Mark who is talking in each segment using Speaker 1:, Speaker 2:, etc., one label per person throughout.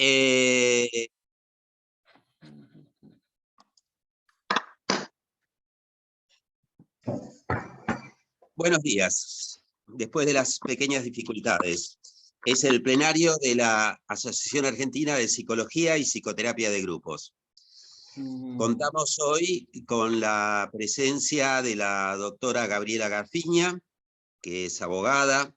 Speaker 1: Eh, Buenos días. Después de las pequeñas dificultades, es el plenario de la Asociación Argentina de Psicología y Psicoterapia de Grupos. Contamos hoy con la presencia de la doctora Gabriela Garfiña, que es abogada,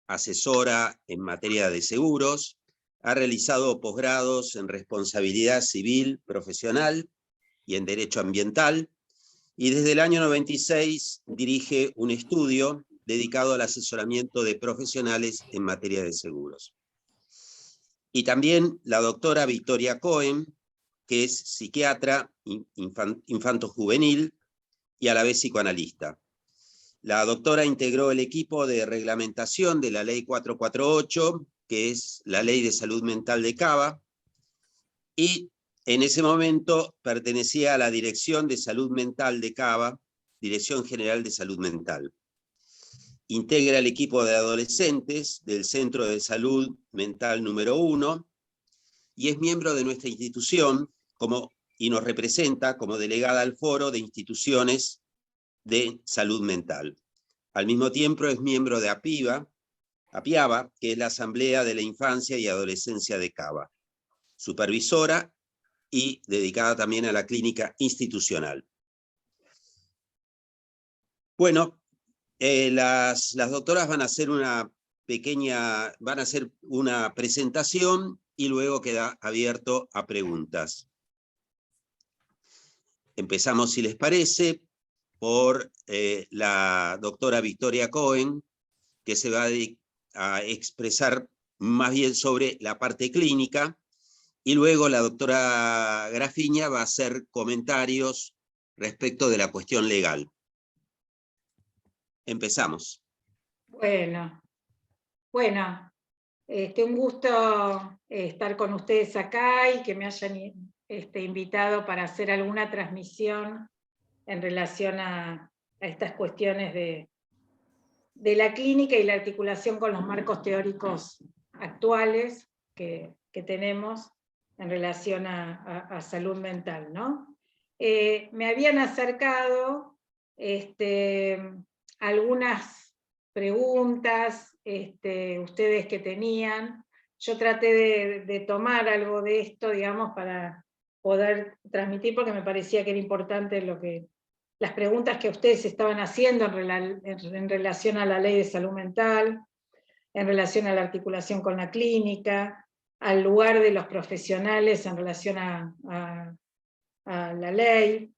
Speaker 1: asesora en materia de seguros, ha realizado posgrados en responsabilidad civil profesional y en derecho ambiental, y desde el año 96 dirige un estudio dedicado al asesoramiento de profesionales en materia de seguros. Y también la doctora Victoria Cohen, que es psiquiatra infanto-juvenil y a la vez psicoanalista. La doctora integró el equipo de reglamentación de la Ley 448, que es la Ley de Salud Mental de Cava, y en ese momento pertenecía a la Dirección de Salud Mental de Cava, Dirección General de Salud Mental. Integra el equipo de adolescentes del Centro de Salud Mental número 1 y es miembro de nuestra institución y nos representa como delegada al Foro de Instituciones de Salud Mental. Al mismo tiempo es miembro de APIABA, que es la Asamblea de la Infancia y Adolescencia de Cava, supervisora y dedicada también a la clínica institucional. Bueno, las doctoras van a hacer una presentación y luego queda abierto a preguntas. Empezamos, si les parece, por la doctora Victoria Cohen, que se va a expresar más bien sobre la parte clínica, y luego la doctora Garfiña va a hacer comentarios respecto de la cuestión legal. Empezamos.
Speaker 2: Bueno, un gusto estar con ustedes acá y que me hayan invitado para hacer alguna transmisión en relación a estas cuestiones de la clínica y la articulación con los marcos teóricos actuales que tenemos en relación a salud mental, ¿no? Me habían acercado algunas preguntas ustedes que tenían. Yo traté de tomar algo de esto, digamos, para poder transmitir, porque me parecía que era importante las preguntas que ustedes estaban haciendo en relación a la ley de salud mental, en relación a la articulación con la clínica, al lugar de los profesionales en relación a la ley.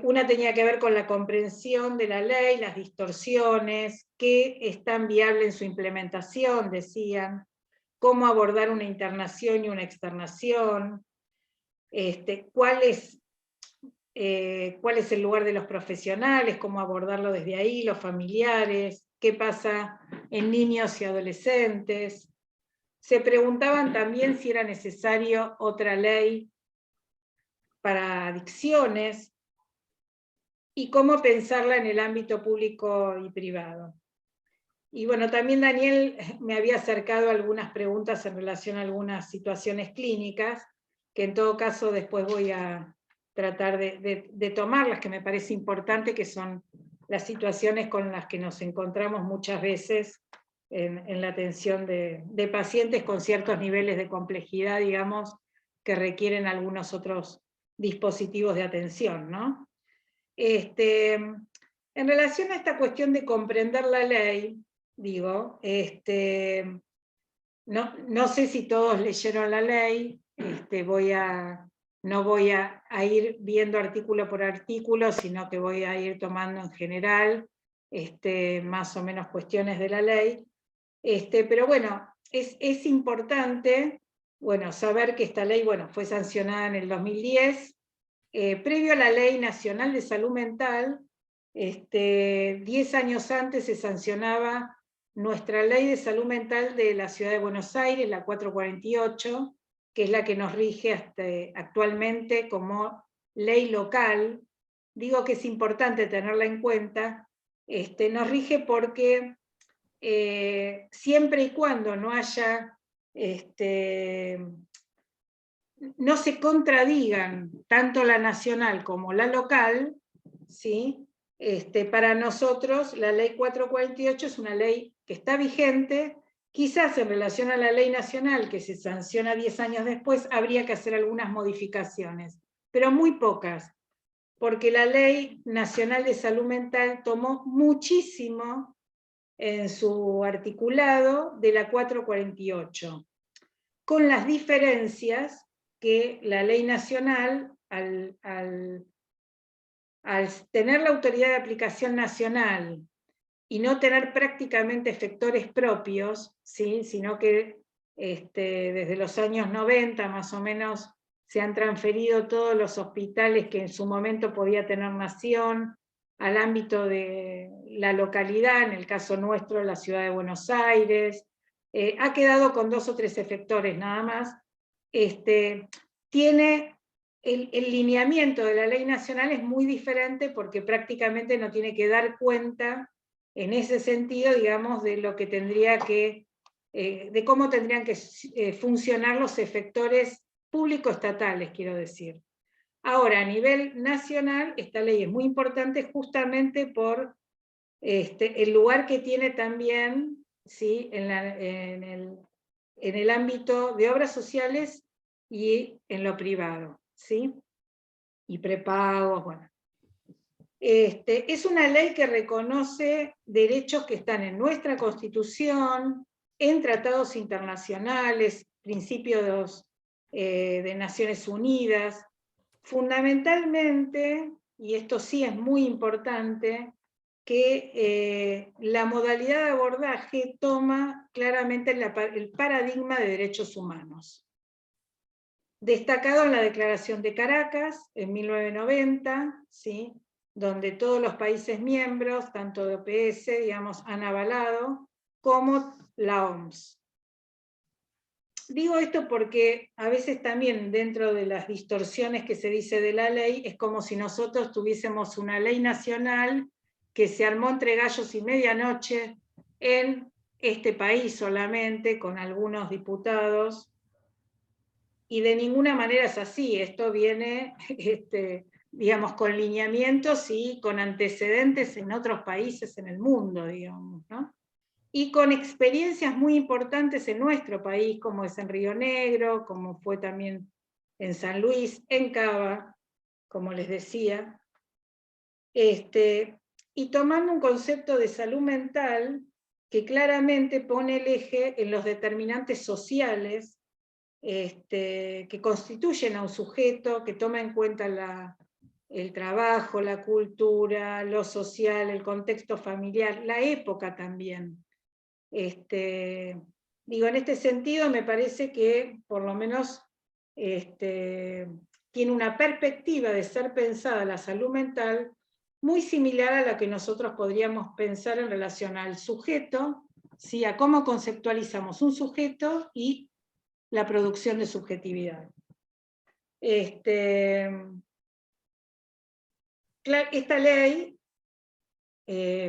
Speaker 2: Una tenía que ver con la comprensión de la ley, las distorsiones, qué es tan viable en su implementación, decían, cómo abordar una internación y una externación, cuál es el lugar de los profesionales, cómo abordarlo desde ahí, los familiares, qué pasa en niños y adolescentes. Se preguntaban también si era necesario otra ley para adicciones, y cómo pensarla en el ámbito público y privado. Y bueno, también Daniel me había acercado algunas preguntas en relación a algunas situaciones clínicas, que en todo caso después voy a tratar de tomarlas, que me parece importante, que son las situaciones con las que nos encontramos muchas veces en la atención de pacientes con ciertos niveles de complejidad, digamos, que requieren algunos otros dispositivos de atención, ¿no? En relación a esta cuestión de comprender la ley, digo, no sé si todos leyeron la ley, no voy a ir viendo artículo por artículo, sino que voy a ir tomando en general más o menos cuestiones de la ley. Pero bueno, es importante saber que esta ley fue sancionada en el 2010, previo a la Ley Nacional de Salud Mental. 10 años antes se sancionaba nuestra Ley de Salud Mental de la Ciudad de Buenos Aires, la 448, que es la que nos rige actualmente como ley local. Digo que es importante tenerla en cuenta. Nos rige porque siempre y cuando no haya no se contradigan tanto la nacional como la local, ¿sí? Para nosotros la ley 448 es una ley que está vigente. Quizás en relación a la ley nacional, que se sanciona 10 años después, habría que hacer algunas modificaciones, pero muy pocas, porque la Ley Nacional de Salud Mental tomó muchísimo en su articulado de la 448, con las diferencias que la ley nacional, al tener la autoridad de aplicación nacional y no tener prácticamente efectores propios, ¿sí? Sino que desde los años 90 más o menos se han transferido todos los hospitales que en su momento podía tener Nación al ámbito de la localidad, en el caso nuestro la ciudad de Buenos Aires, ha quedado con 2 o 3 efectores nada más. Tiene el lineamiento de la ley nacional es muy diferente porque prácticamente no tiene que dar cuenta en ese sentido, digamos, de lo que tendría que, de cómo tendrían que funcionar los efectores público-estatales, quiero decir. Ahora, a nivel nacional, esta ley es muy importante justamente por el lugar que tiene también, ¿sí? en el ámbito de obras sociales y en lo privado, ¿sí? Y prepagos, bueno. Es una ley que reconoce derechos que están en nuestra Constitución, en tratados internacionales, principios de Naciones Unidas. Fundamentalmente, y esto sí es muy importante, que la modalidad de abordaje toma claramente el paradigma de derechos humanos. Destacado en la Declaración de Caracas, en 1990, ¿sí? Donde todos los países miembros, tanto de OPS, digamos, han avalado, como la OMS. Digo esto porque a veces también dentro de las distorsiones que se dice de la ley, es como si nosotros tuviésemos una ley nacional que se armó entre gallos y medianoche en este país solamente, con algunos diputados, y de ninguna manera es así. Esto viene, digamos, con lineamientos y con antecedentes en otros países en el mundo, digamos, ¿no? Y con experiencias muy importantes en nuestro país, como es en Río Negro, como fue también en San Luis, en Cava, como les decía. Y tomando un concepto de salud mental que claramente pone el eje en los determinantes sociales que constituyen a un sujeto, que toma en cuenta el trabajo, la cultura, lo social, el contexto familiar, la época también. Digo, en este sentido me parece que por lo menos tiene una perspectiva de ser pensada la salud mental muy similar a la que nosotros podríamos pensar en relación al sujeto, ¿sí? A cómo conceptualizamos un sujeto y la producción de subjetividad. Esta ley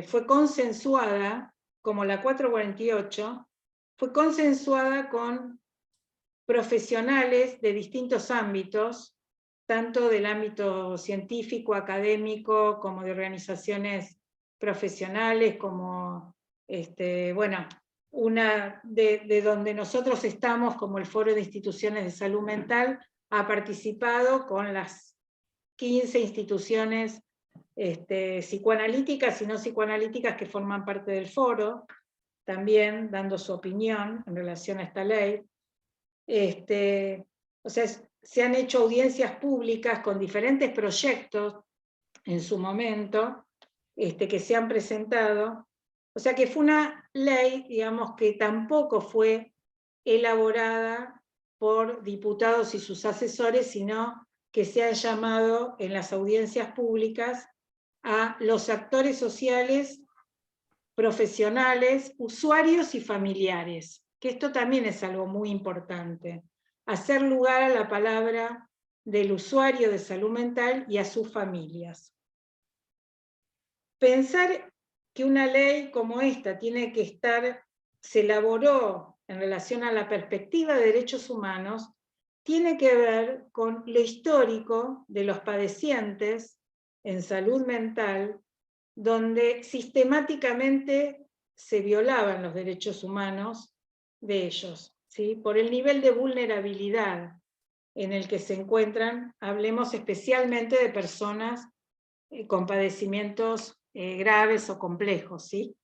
Speaker 2: fue consensuada, como la 448, fue consensuada con profesionales de distintos ámbitos, tanto del ámbito científico, académico, como de organizaciones profesionales, como, bueno, una de donde nosotros estamos, como el Foro de Instituciones de Salud Mental, ha participado con las 15 instituciones psicoanalíticas y no psicoanalíticas que forman parte del foro, también dando su opinión en relación a esta ley. O sea, se han hecho audiencias públicas con diferentes proyectos en su momento, que se han presentado. O sea que fue una ley, digamos, que tampoco fue elaborada por diputados y sus asesores, sino que se han llamado en las audiencias públicas a los actores sociales, profesionales, usuarios y familiares, que esto también es algo muy importante, hacer lugar a la palabra del usuario de salud mental y a sus familias. Pensar que una ley como esta tiene que estar, se elaboró en relación a la perspectiva de derechos humanos tiene que ver con lo histórico de los padecientes en salud mental, donde sistemáticamente se violaban los derechos humanos de ellos, ¿sí? Por el nivel de vulnerabilidad en el que se encuentran, hablemos especialmente de personas con padecimientos graves o complejos, ¿sí?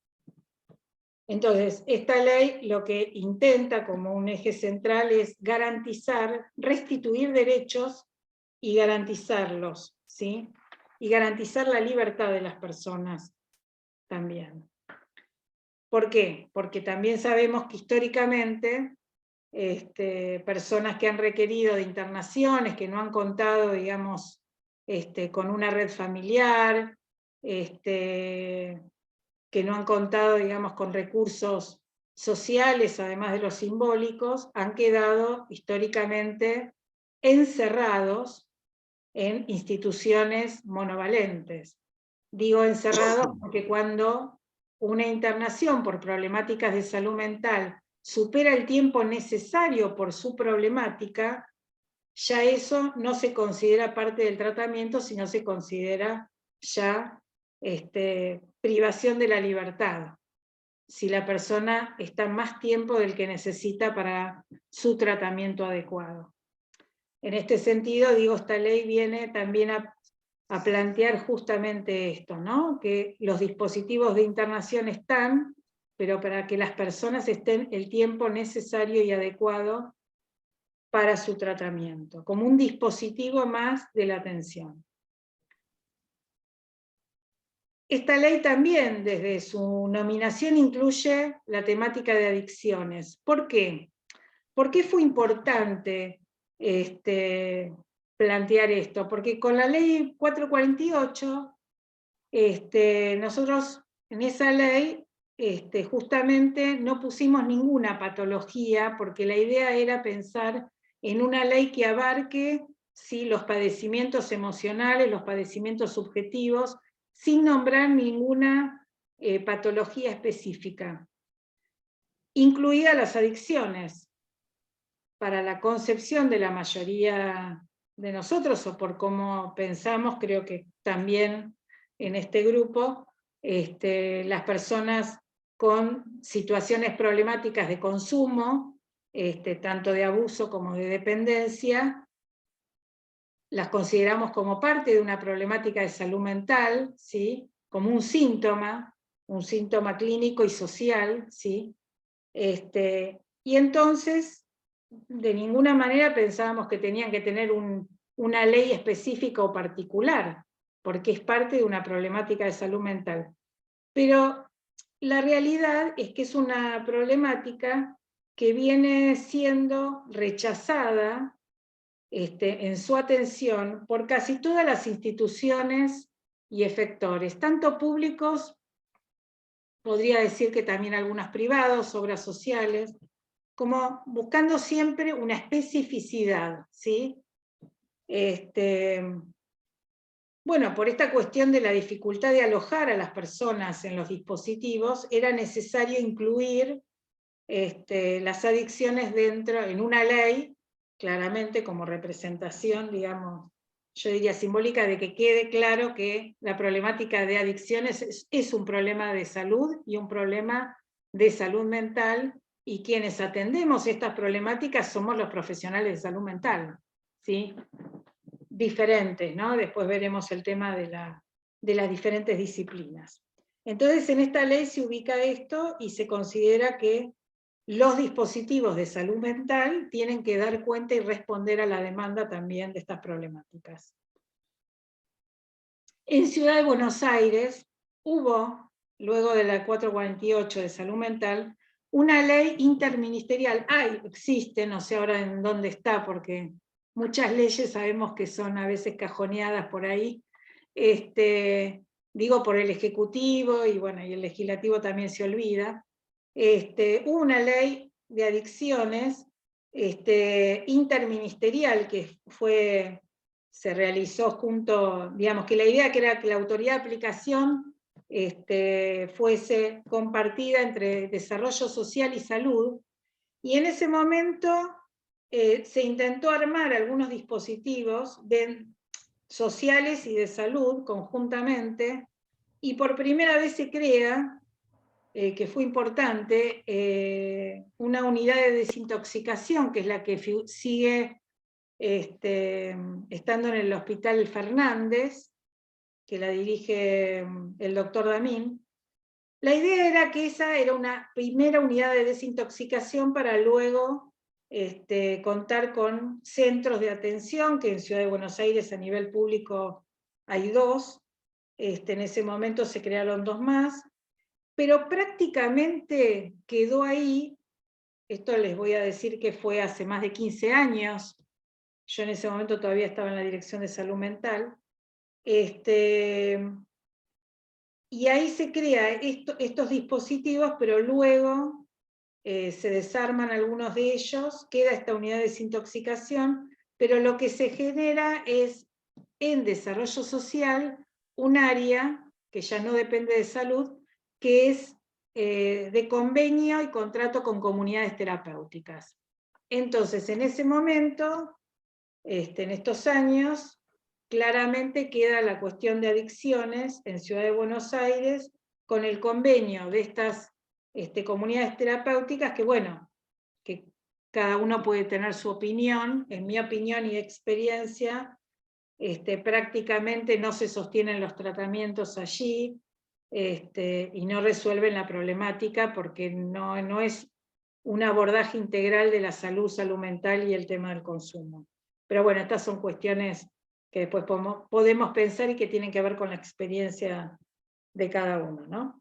Speaker 2: Entonces, esta ley lo que intenta como un eje central es garantizar, restituir derechos y garantizarlos, ¿sí? Y garantizar la libertad de las personas también. ¿Por qué? Porque también sabemos que históricamente personas que han requerido de internaciones, que no han contado, digamos, con una red familiar, que no han contado, digamos, con recursos sociales, además de los simbólicos, han quedado históricamente encerrados en instituciones monovalentes. Digo encerrados porque cuando una internación por problemáticas de salud mental supera el tiempo necesario por su problemática, ya eso no se considera parte del tratamiento, sino se considera ya privación de la libertad, si la persona está más tiempo del que necesita para su tratamiento adecuado. En este sentido, digo, esta ley viene también a plantear justamente esto, ¿no? Que los dispositivos de internación están, pero para que las personas estén el tiempo necesario y adecuado para su tratamiento, como un dispositivo más de la atención. Esta ley también, desde su nominación, incluye la temática de adicciones. ¿Por qué? ¿Por qué fue importante plantear esto? Porque con la ley 448, nosotros en esa ley justamente no pusimos ninguna patología, porque la idea era pensar en una ley que abarque ¿sí? Los padecimientos emocionales, los padecimientos subjetivos, sin nombrar ninguna patología específica, incluidas las adicciones. Para la concepción de la mayoría de nosotros, o por cómo pensamos, creo que también en este grupo, las personas con situaciones problemáticas de consumo, tanto de abuso como de dependencia, las consideramos como parte de una problemática de salud mental, ¿sí? Como un síntoma clínico y social, ¿sí? Y entonces, de ninguna manera pensábamos que tenían que tener una ley específica o particular, porque es parte de una problemática de salud mental. Pero la realidad es que es una problemática que viene siendo rechazada en su atención por casi todas las instituciones y efectores, tanto públicos, podría decir que también algunos privados, obras sociales, como buscando siempre una especificidad, ¿sí? Bueno, por esta cuestión de la dificultad de alojar a las personas en los dispositivos, era necesario incluir las adicciones dentro, en una ley, claramente como representación, digamos, yo diría simbólica, de que quede claro que la problemática de adicciones es un problema de salud y un problema de salud mental, y quienes atendemos estas problemáticas somos los profesionales de salud mental, ¿sí? Diferentes, ¿no? Después veremos el tema de las diferentes disciplinas. Entonces, en esta ley se ubica esto y se considera que los dispositivos de salud mental tienen que dar cuenta y responder a la demanda también de estas problemáticas. En Ciudad de Buenos Aires hubo, luego de la 448 de salud mental, una ley interministerial. Existe, no sé ahora en dónde está, porque muchas leyes sabemos que son a veces cajoneadas por ahí, digo por el Ejecutivo, y bueno, y el Legislativo también se olvida. Hubo una ley de adicciones interministerial que se realizó junto, digamos que la idea que era que la autoridad de aplicación fuese compartida entre desarrollo social y salud, Y en ese momento se intentó armar algunos dispositivos sociales y de salud conjuntamente, y por primera vez se crea, que fue importante, una unidad de desintoxicación, que es la que sigue estando en el Hospital Fernández, que la dirige el doctor Damín. La idea era que esa era una primera unidad de desintoxicación para luego contar con centros de atención, que en Ciudad de Buenos Aires a nivel público hay 2, en ese momento se crearon 2 más, pero prácticamente quedó ahí. Esto les voy a decir que fue hace más de 15 años, yo en ese momento todavía estaba en la Dirección de Salud Mental, y ahí se crean estos dispositivos, pero luego se desarman algunos de ellos, queda esta unidad de desintoxicación, pero lo que se genera es, en desarrollo social, un área que ya no depende de salud, que es de convenio y contrato con comunidades terapéuticas. Entonces, en ese momento, en estos años, claramente queda la cuestión de adicciones en Ciudad de Buenos Aires, con el convenio de estas comunidades terapéuticas, que bueno, que cada uno puede tener su opinión. En mi opinión y experiencia, prácticamente no se sostienen los tratamientos allí, y no resuelven la problemática, porque no es un abordaje integral de la salud mental y el tema del consumo. Pero bueno, estas son cuestiones que después podemos pensar y que tienen que ver con la experiencia de cada uno, ¿no?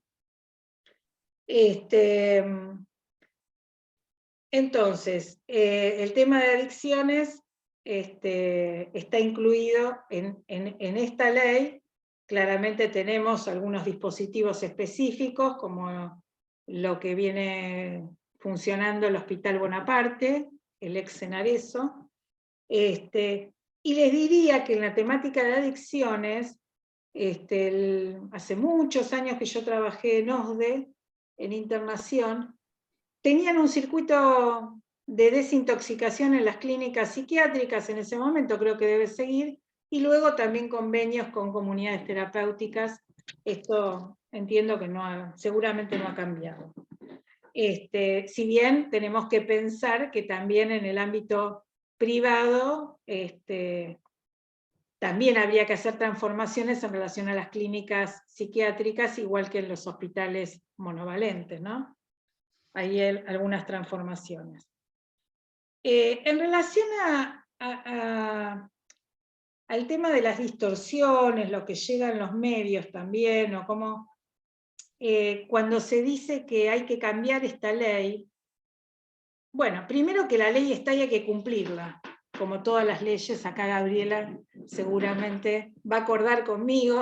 Speaker 2: Entonces, el tema de adicciones está incluido en esta ley. Claramente tenemos algunos dispositivos específicos, como lo que viene funcionando el Hospital Bonaparte, el ex Senareso. Y les diría que en la temática de adicciones, hace muchos años que yo trabajé en OSDE, en internación, tenían un circuito de desintoxicación en las clínicas psiquiátricas en ese momento, creo que debe seguir, y luego también convenios con comunidades terapéuticas. Esto entiendo que seguramente no ha cambiado. Si bien tenemos que pensar que también en el ámbito privado también habría que hacer transformaciones en relación a las clínicas psiquiátricas, igual que en los hospitales monovalentes, ¿no? Hay algunas transformaciones. En relación al tema de las distorsiones, lo que llega en los medios también, o cómo, cuando se dice que hay que cambiar esta ley, bueno, primero que la ley está y hay que cumplirla, como todas las leyes. Acá Gabriela seguramente va a acordar conmigo,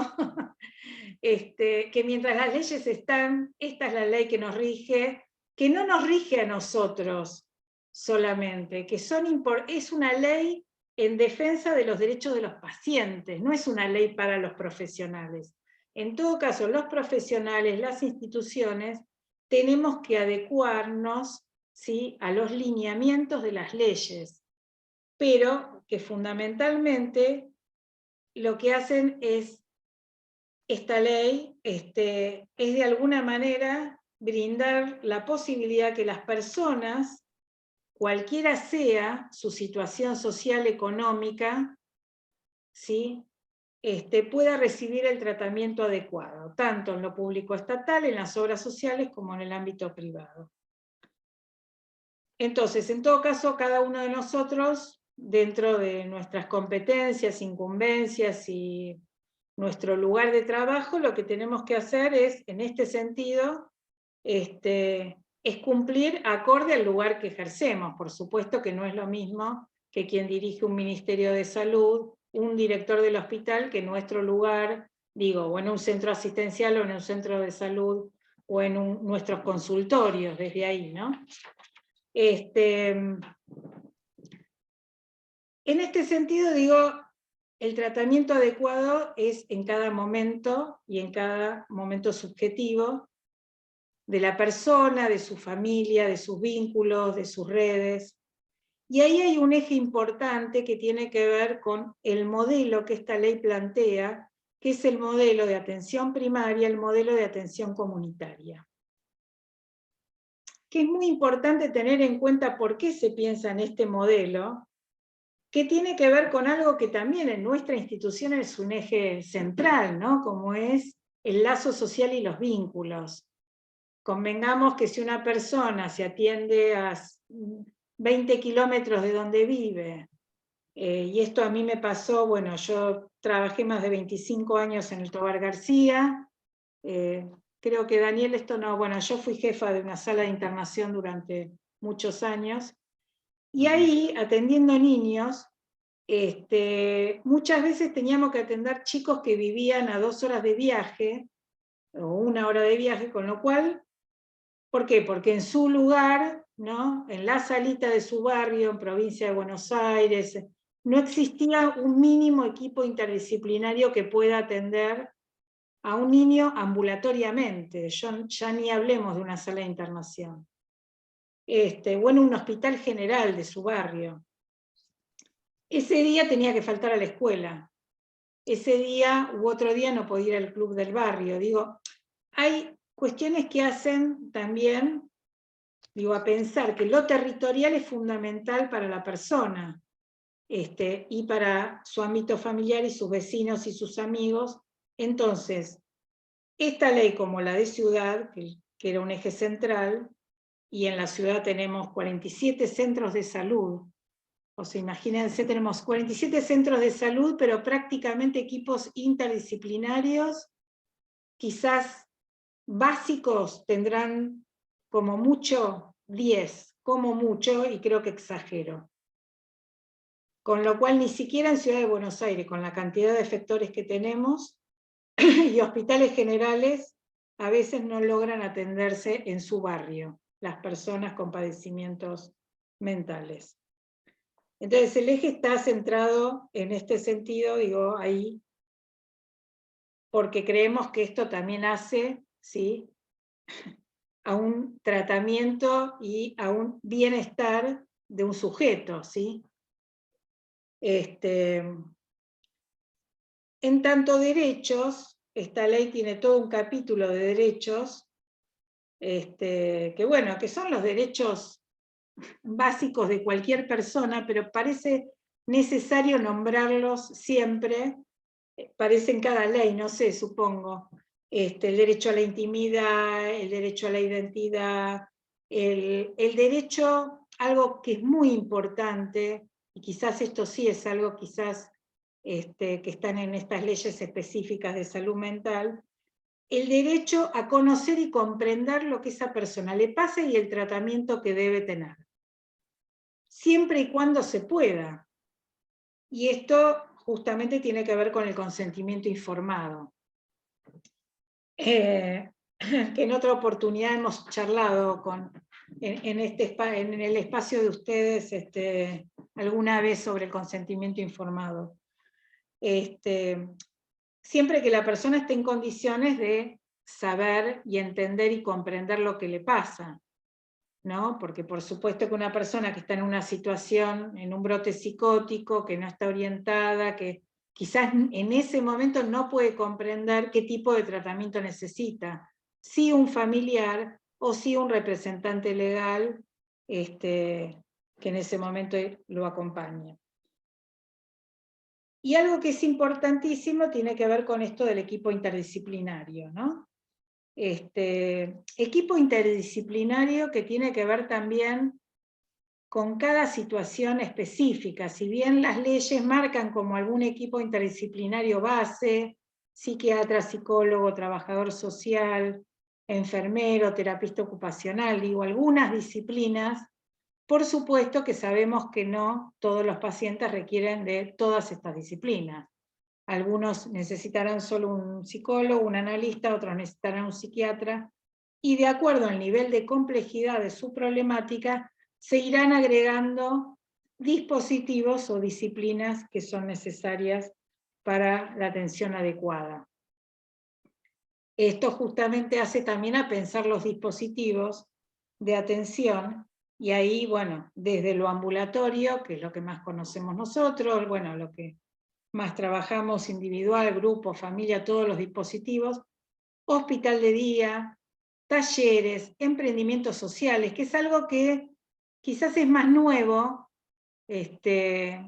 Speaker 2: que mientras las leyes están, esta es la ley que nos rige, que no nos rige a nosotros solamente, que es una ley en defensa de los derechos de los pacientes, no es una ley para los profesionales. En todo caso, los profesionales, las instituciones, tenemos que adecuarnos, ¿sí?, a los lineamientos de las leyes, pero que fundamentalmente lo que hacen es, esta ley es de alguna manera brindar la posibilidad que las personas, cualquiera sea su situación social, económica, ¿sí?, pueda recibir el tratamiento adecuado, tanto en lo público estatal, en las obras sociales, como en el ámbito privado. Entonces, en todo caso, cada uno de nosotros, dentro de nuestras competencias, incumbencias y nuestro lugar de trabajo, lo que tenemos que hacer es, en este sentido, es cumplir acorde al lugar que ejercemos. Por supuesto que no es lo mismo que quien dirige un ministerio de salud, un director del hospital, que nuestro lugar, digo, o en un centro asistencial o en un centro de salud, o en nuestros consultorios, desde ahí, ¿no? En este sentido, digo, el tratamiento adecuado es en cada momento y en cada momento subjetivo, de la persona, de su familia, de sus vínculos, de sus redes. Y ahí hay un eje importante que tiene que ver con el modelo que esta ley plantea, que es el modelo de atención primaria, el modelo de atención comunitaria. Que es muy importante tener en cuenta por qué se piensa en este modelo, que tiene que ver con algo que también en nuestra institución es un eje central, ¿no? Como es el lazo social y los vínculos. Convengamos que si una persona se atiende a 20 kilómetros de donde vive, y esto a mí me pasó, bueno, yo trabajé más de 25 años en el Tobar García, creo que Daniel, esto no, bueno, yo fui jefa de una sala de internación durante muchos años, y ahí, atendiendo niños, muchas veces teníamos que atender chicos que vivían a 2 horas de viaje, o 1 hora de viaje, con lo cual, ¿por qué? Porque en su lugar, ¿no? En la salita de su barrio, en provincia de Buenos Aires, no existía un mínimo equipo interdisciplinario que pueda atender a un niño ambulatoriamente. Ya ni hablemos de una sala de internación. Bueno, un hospital general de su barrio. Ese día tenía que faltar a la escuela. Ese día u otro día no podía ir al club del barrio. Digo, hay cuestiones que hacen también, a pensar que lo territorial es fundamental para la persona, y para su ámbito familiar y sus vecinos y sus amigos. Entonces, esta ley, como la de ciudad, que era un eje central, y en la ciudad tenemos 47 centros de salud, o sea, imagínense, tenemos 47 centros de salud, pero prácticamente equipos interdisciplinarios, quizás básicos tendrán como mucho 10, como mucho, y creo que exagero. Con lo cual ni siquiera en Ciudad de Buenos Aires, con la cantidad de efectores que tenemos, y hospitales generales, a veces no logran atenderse en su barrio, las personas con padecimientos mentales. Entonces el eje está centrado en este sentido, digo, ahí, porque creemos que esto también hace, ¿sí?, a un tratamiento y a un bienestar de un sujeto, ¿sí? En tanto derechos, esta ley tiene todo un capítulo de derechos, que bueno, que son los derechos básicos de cualquier persona, pero parece necesario nombrarlos siempre, parece en cada ley, no sé, supongo. El derecho a la intimidad, el derecho a la identidad, el derecho, algo que es muy importante, y quizás esto sí es algo quizás que están en estas leyes específicas de salud mental, el derecho a conocer y comprender lo que a esa persona le pasa y el tratamiento que debe tener. Siempre y cuando se pueda. Y esto justamente tiene que ver con el consentimiento informado. Que en otra oportunidad hemos charlado en el espacio de ustedes alguna vez sobre el consentimiento informado. Siempre que la persona esté en condiciones de saber y entender y comprender lo que le pasa, ¿no? Porque por supuesto que una persona que está en una situación, en un brote psicótico, que no está orientada, que quizás en ese momento no puede comprender qué tipo de tratamiento necesita, si un familiar o si un representante legal que en ese momento lo acompañe. Y algo que es importantísimo tiene que ver con esto del equipo interdisciplinario, ¿no? Equipo interdisciplinario que tiene que ver también con cada situación específica. Si bien las leyes marcan como algún equipo interdisciplinario base, psiquiatra, psicólogo, trabajador social, enfermero, terapista ocupacional, digo, algunas disciplinas, por supuesto que sabemos que no todos los pacientes requieren de todas estas disciplinas. Algunos necesitarán solo un psicólogo, un analista, otros necesitarán un psiquiatra, y de acuerdo al nivel de complejidad de su problemática, se irán agregando dispositivos o disciplinas que son necesarias para la atención adecuada. Esto justamente hace también a pensar los dispositivos de atención, y ahí, bueno, desde lo ambulatorio, que es lo que más conocemos nosotros, bueno, lo que más trabajamos individual, grupo, familia, todos los dispositivos, hospital de día, talleres, emprendimientos sociales, que es algo que quizás es más nuevo,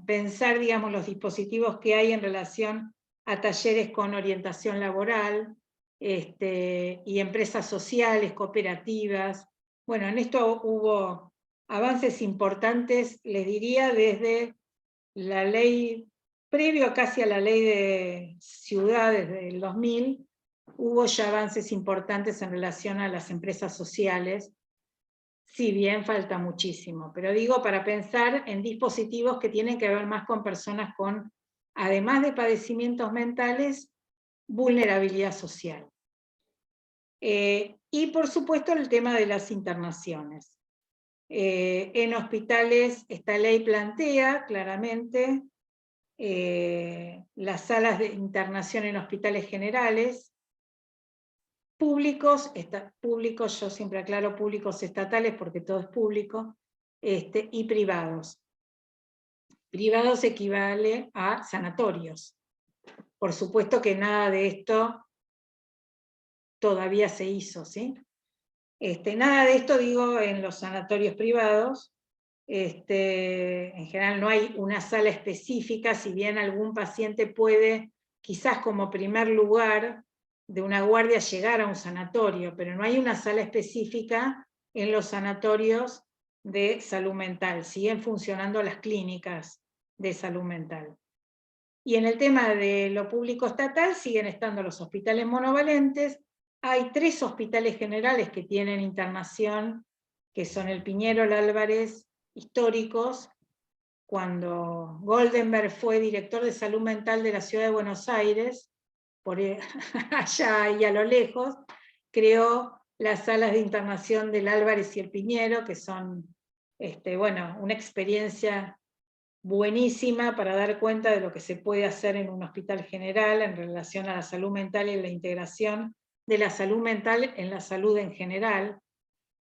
Speaker 2: pensar, digamos, los dispositivos que hay en relación a talleres con orientación laboral, y empresas sociales, cooperativas. Bueno, en esto hubo avances importantes, les diría, desde la ley, previo casi a la ley de ciudades del 2000, hubo ya avances importantes en relación a las empresas sociales, si bien falta muchísimo, pero digo para pensar en dispositivos que tienen que ver más con personas con, además de padecimientos mentales, vulnerabilidad social. Y por supuesto el tema de las internaciones. En hospitales esta ley plantea claramente las salas de internación en hospitales generales, públicos, yo siempre aclaro públicos estatales porque todo es público, y privados. Privados equivale a sanatorios. Por supuesto que nada de esto todavía se hizo, ¿sí? Nada de esto digo en los sanatorios privados. En general no hay una sala específica, si bien algún paciente puede, quizás como primer lugar de una guardia, llegar a un sanatorio, pero no hay una sala específica en los sanatorios de salud mental. Siguen funcionando las clínicas de salud mental. Y en el tema de lo público estatal siguen estando los hospitales monovalentes. Hay 3 hospitales generales que tienen internación, que son el Piñero, el Álvarez, históricos. Cuando Goldenberg fue director de salud mental de la ciudad de Buenos Aires, por allá y a lo lejos, creó las salas de internación del Álvarez y el Piñero, que son bueno, una experiencia buenísima para dar cuenta de lo que se puede hacer en un hospital general en relación a la salud mental y la integración de la salud mental en la salud en general.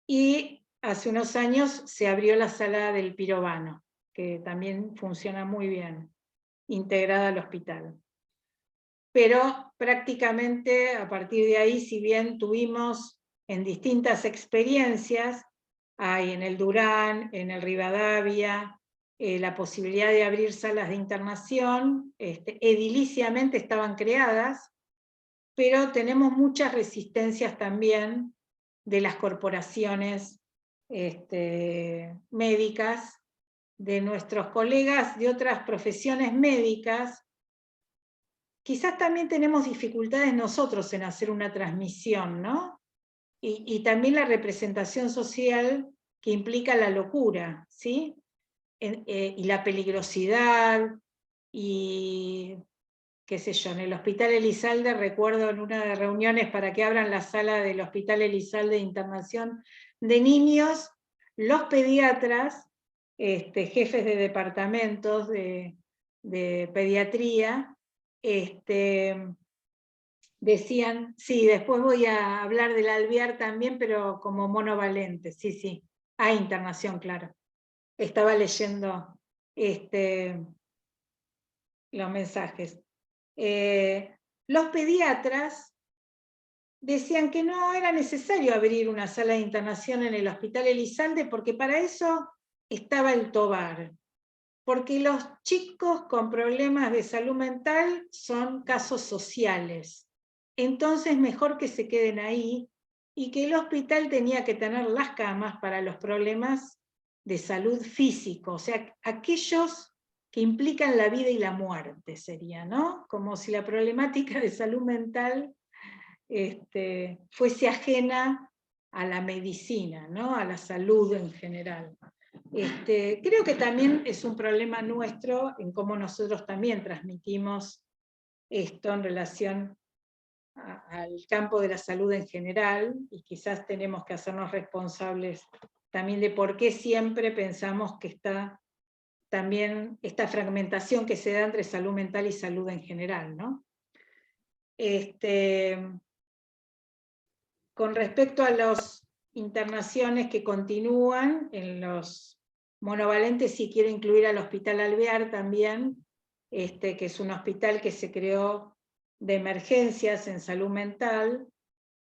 Speaker 2: Y hace unos años se abrió la sala del Pirovano, que también funciona muy bien, integrada al hospital. Pero prácticamente a partir de ahí, si bien tuvimos en distintas experiencias, hay en el Durán, en el Rivadavia, la posibilidad de abrir salas de internación, ediliciamente estaban creadas, pero tenemos muchas resistencias también de las corporaciones médicas, de nuestros colegas de otras profesiones médicas. Quizás también tenemos dificultades nosotros en hacer una transmisión, ¿no? Y también la representación social que implica la locura, ¿sí? Y la peligrosidad, y qué sé yo, en el Hospital Elizalde recuerdo en una de reuniones para que abran la sala del Hospital Elizalde de internación de niños, los pediatras, jefes de departamentos de pediatría, decían, sí, después voy a hablar del alvear también, pero como monovalente, sí, sí, hay internación, claro. Estaba leyendo los mensajes. Los pediatras decían que no era necesario abrir una sala de internación en el Hospital Elizalde porque para eso estaba el Tobar. Porque los chicos con problemas de salud mental son casos sociales. Entonces mejor que se queden ahí, y que el hospital tenía que tener las camas para los problemas de salud físico, o sea, aquellos que implican la vida y la muerte sería, ¿no? Como si la problemática de salud mental fuese ajena a la medicina, ¿no? A la salud en general. Creo que también es un problema nuestro en cómo nosotros también transmitimos esto en relación al campo de la salud en general, y quizás tenemos que hacernos responsables también de por qué siempre pensamos que está también esta fragmentación que se da entre salud mental y salud en general, ¿no? Con respecto a las internaciones que continúan, en los monovalentes sí quiero incluir al Hospital Alvear también, que es un hospital que se creó de emergencias en salud mental,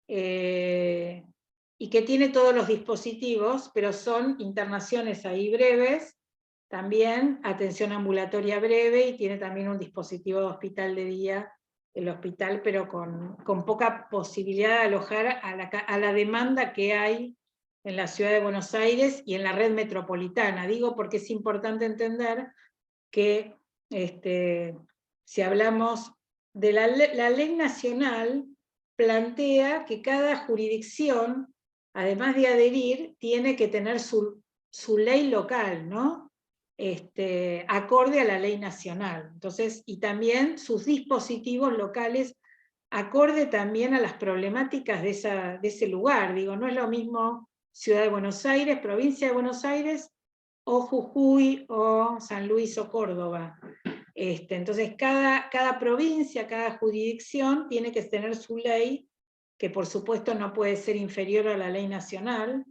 Speaker 2: y que tiene todos los dispositivos, pero son internaciones ahí breves, también atención ambulatoria breve, y tiene también un dispositivo de hospital de día, el hospital, pero con poca posibilidad de alojar a la demanda que hay en la ciudad de Buenos Aires y en la red metropolitana. Digo porque es importante entender que si hablamos de la ley nacional, plantea que cada jurisdicción, además de adherir, tiene que tener su ley local, ¿no? Acorde a la ley nacional. Entonces, y también sus dispositivos locales, acorde también a las problemáticas de ese lugar. Digo, no es lo mismo Ciudad de Buenos Aires, Provincia de Buenos Aires, o Jujuy, o San Luis, o Córdoba. Entonces, cada provincia, cada jurisdicción tiene que tener su ley, que por supuesto no puede ser inferior a la ley nacional,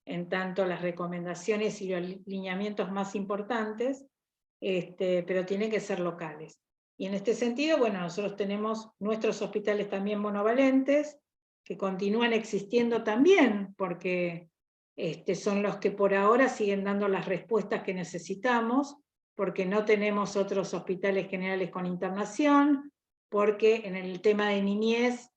Speaker 2: en tanto las recomendaciones y los lineamientos más importantes, pero tienen que ser locales. Y en este sentido, bueno, nosotros tenemos nuestros hospitales también monovalentes, que continúan existiendo también, porque son los que por ahora siguen dando las respuestas que necesitamos, porque no tenemos otros hospitales generales con internación, porque en el tema de niñez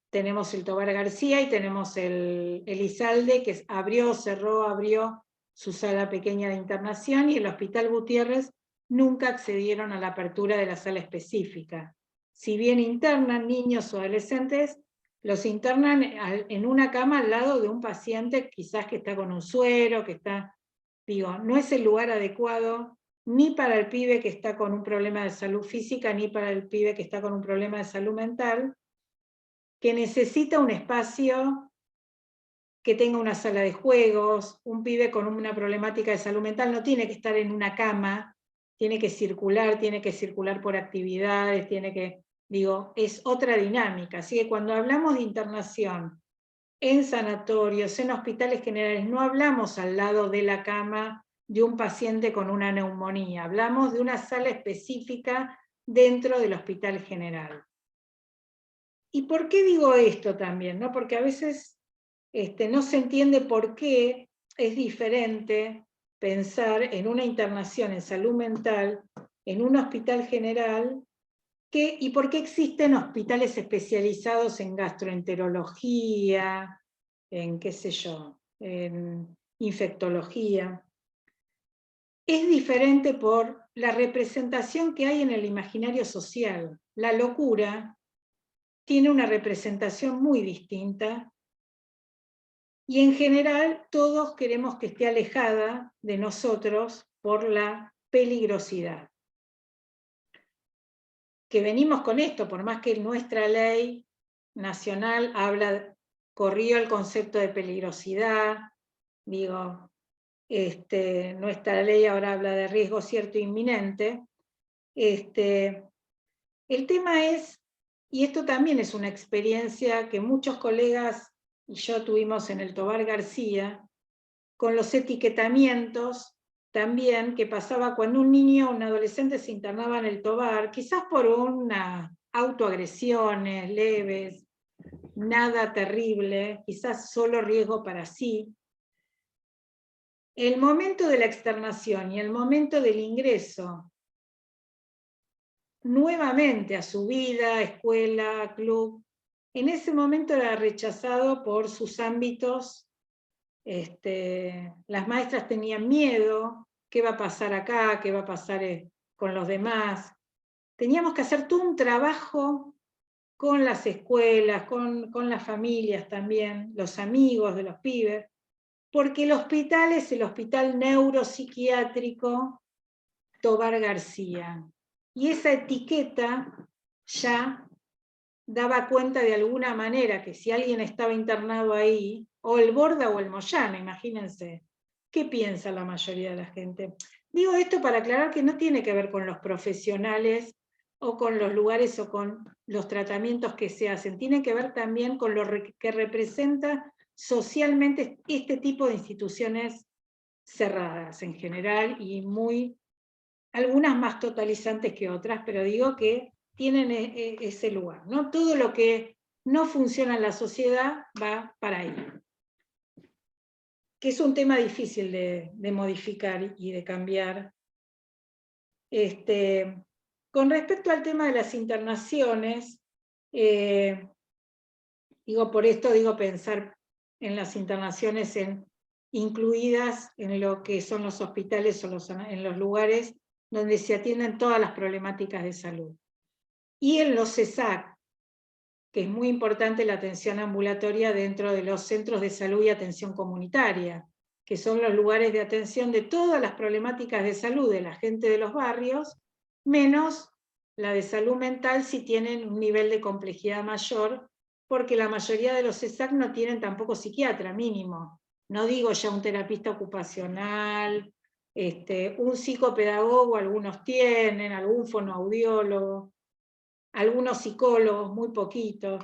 Speaker 2: tenemos el Tobar García y tenemos el Izalde, que abrió su sala pequeña de internación, y el Hospital Gutiérrez nunca accedieron a la apertura de la sala específica. Si bien internan niños o adolescentes, los internan en una cama al lado de un paciente quizás que está con un suero, que está... Digo, no es el lugar adecuado ni para el pibe que está con un problema de salud física, ni para el pibe que está con un problema de salud mental, que necesita un espacio que tenga una sala de juegos. Un pibe con una problemática de salud mental no tiene que estar en una cama, tiene que circular por actividades, es otra dinámica. Así que cuando hablamos de internación en sanatorios, en hospitales generales, no hablamos al lado de la cama de un paciente con una neumonía, hablamos de una sala específica dentro del hospital general. ¿Y por qué digo esto también? ¿No? Porque a veces no se entiende por qué es diferente pensar en una internación en salud mental en un hospital general y por qué existen hospitales especializados en gastroenterología, en qué sé yo, en infectología. Es diferente por la representación que hay en el imaginario social. La locura tiene una representación muy distinta, y en general todos queremos que esté alejada de nosotros por la peligrosidad. Que venimos con esto, por más que nuestra ley nacional corrió el concepto de peligrosidad, nuestra ley ahora habla de riesgo cierto e inminente. El tema es, y esto también es una experiencia que muchos colegas y yo tuvimos en el Tobar García, con los etiquetamientos también que pasaba cuando un niño o un adolescente se internaba en el Tobar, quizás por unas autoagresiones leves, nada terrible, quizás solo riesgo para sí. El momento de la externación y el momento del ingreso nuevamente a su vida, escuela, club, en ese momento era rechazado por sus ámbitos. Las maestras tenían miedo, ¿qué va a pasar acá? ¿Qué va a pasar con los demás? Teníamos que hacer todo un trabajo con las escuelas, con las familias también, los amigos de los pibes, porque el hospital es el Hospital Neuropsiquiátrico Tobar García. Y esa etiqueta ya daba cuenta de alguna manera que si alguien estaba internado ahí, o el Borda o el Moyano, imagínense, ¿qué piensa la mayoría de la gente? Digo esto para aclarar que no tiene que ver con los profesionales o con los lugares o con los tratamientos que se hacen. Tiene que ver también con lo que representa socialmente este tipo de instituciones cerradas en general y algunas más totalizantes que otras, pero digo que tienen ese lugar, ¿no? Todo lo que no funciona en la sociedad va para ahí. Que es un tema difícil de modificar y de cambiar. Con respecto al tema de las internaciones, por esto digo pensar en las internaciones incluidas en lo que son los hospitales o en los lugares donde se atienden todas las problemáticas de salud. Y en los CESAC, que es muy importante la atención ambulatoria dentro de los centros de salud y atención comunitaria, que son los lugares de atención de todas las problemáticas de salud de la gente de los barrios, menos la de salud mental si tienen un nivel de complejidad mayor, porque la mayoría de los CESAC no tienen tampoco psiquiatra mínimo. No digo ya un terapista ocupacional, un psicopedagogo, algunos tienen, algún fonoaudiólogo, algunos psicólogos, muy poquitos.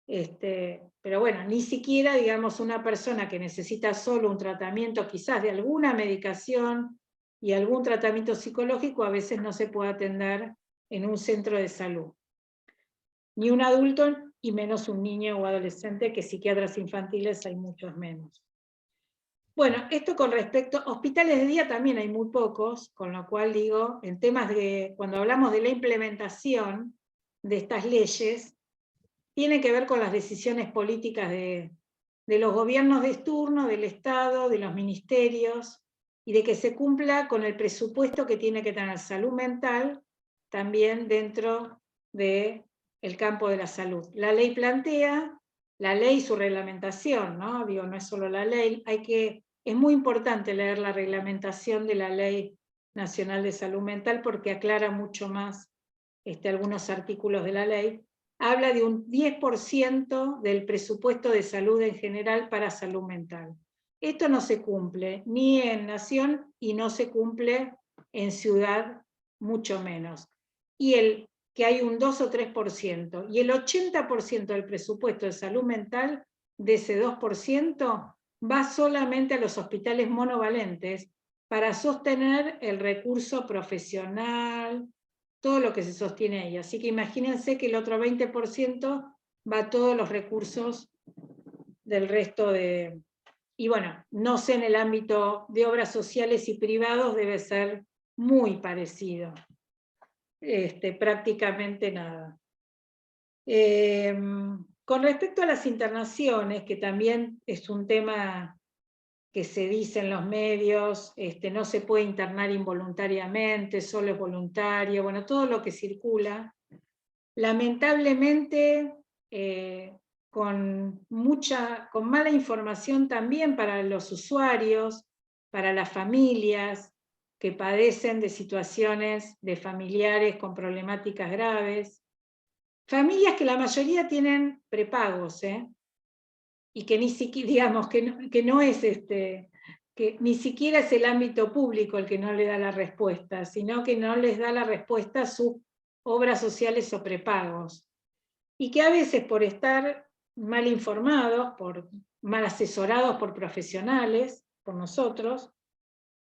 Speaker 2: Pero bueno, ni siquiera, digamos, una persona que necesita solo un tratamiento, quizás de alguna medicación y algún tratamiento psicológico, a veces no se puede atender en un centro de salud. Ni un adulto, y menos un niño o adolescente, que psiquiatras infantiles hay muchos menos. Bueno, esto con respecto, hospitales de día también hay muy pocos, con lo cual digo, en temas de, cuando hablamos de la implementación de estas leyes, tiene que ver con las decisiones políticas de los gobiernos de turno, del Estado, de los ministerios, y de que se cumpla con el presupuesto que tiene que tener salud mental también dentro del campo de la salud. La ley plantea, la ley y su reglamentación, ¿no? Digo, no es solo la ley, es muy importante leer la reglamentación de la Ley Nacional de Salud Mental porque aclara mucho más algunos artículos de la ley. Habla de un 10% del presupuesto de salud en general para salud mental. Esto no se cumple ni en nación y no se cumple en ciudad, mucho menos. Y que hay un 2 o 3%, y el 80% del presupuesto de salud mental, de ese 2%, va solamente a los hospitales monovalentes para sostener el recurso profesional, todo lo que se sostiene ahí. Así que imagínense que el otro 20% va a todos los recursos del resto de... Y bueno, no sé, en el ámbito de obras sociales y privados debe ser muy parecido. Prácticamente nada. Con respecto a las internaciones, que también es un tema que se dice en los medios, no se puede internar involuntariamente, solo es voluntario, bueno, todo lo que circula, lamentablemente con mala información también para los usuarios, para las familias que padecen de situaciones de familiares con problemáticas graves, familias que la mayoría tienen prepagos, y que ni siquiera, digamos, que no es que ni siquiera es el ámbito público el que no le da la respuesta, sino que no les da la respuesta a sus obras sociales o prepagos. Y que a veces por estar mal informados, mal asesorados por profesionales, por nosotros,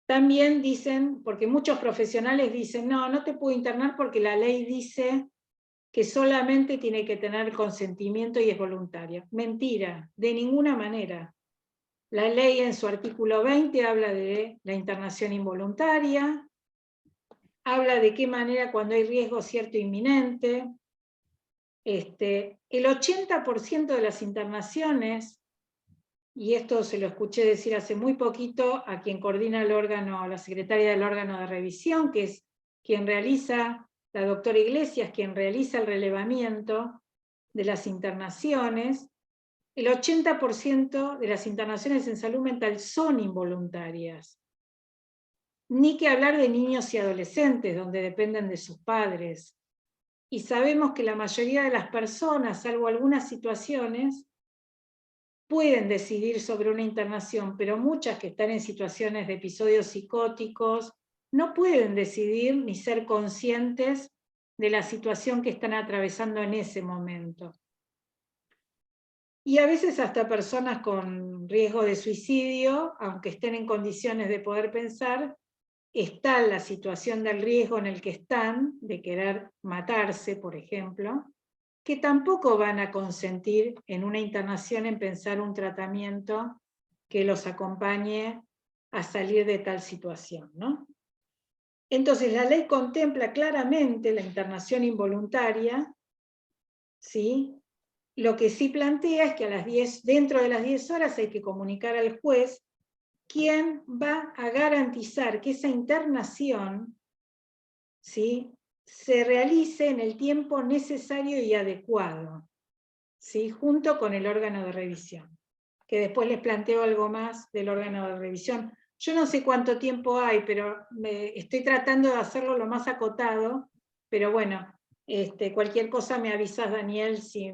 Speaker 2: también dicen, porque muchos profesionales dicen, no te puedo internar porque la ley dice que solamente tiene que tener consentimiento y es voluntaria. Mentira, de ninguna manera. La ley en su artículo 20 habla de la internación involuntaria, habla de qué manera cuando hay riesgo cierto inminente. El 80% de las internaciones, y esto se lo escuché decir hace muy poquito a quien coordina el órgano, a la secretaria del órgano de revisión, que es quien realiza, la doctora Iglesias, quien realiza el relevamiento de las internaciones, el 80% de las internaciones en salud mental son involuntarias. Ni que hablar de niños y adolescentes, donde dependen de sus padres. Y sabemos que la mayoría de las personas, salvo algunas situaciones, pueden decidir sobre una internación, pero muchas que están en situaciones de episodios psicóticos no pueden decidir ni ser conscientes de la situación que están atravesando en ese momento. Y a veces hasta personas con riesgo de suicidio, aunque estén en condiciones de poder pensar, está la situación del riesgo en el que están, de querer matarse, por ejemplo, que tampoco van a consentir en una internación en pensar un tratamiento que los acompañe a salir de tal situación, ¿no? Entonces la ley contempla claramente la internación involuntaria, ¿sí? Lo que sí plantea es que dentro de las 10 horas hay que comunicar al juez quién va a garantizar que esa internación, ¿sí?, se realice en el tiempo necesario y adecuado, ¿sí?, junto con el órgano de revisión. Que después les planteo algo más del órgano de revisión. Yo no sé cuánto tiempo hay, pero estoy tratando de hacerlo lo más acotado, pero bueno, cualquier cosa me avisas, Daniel, si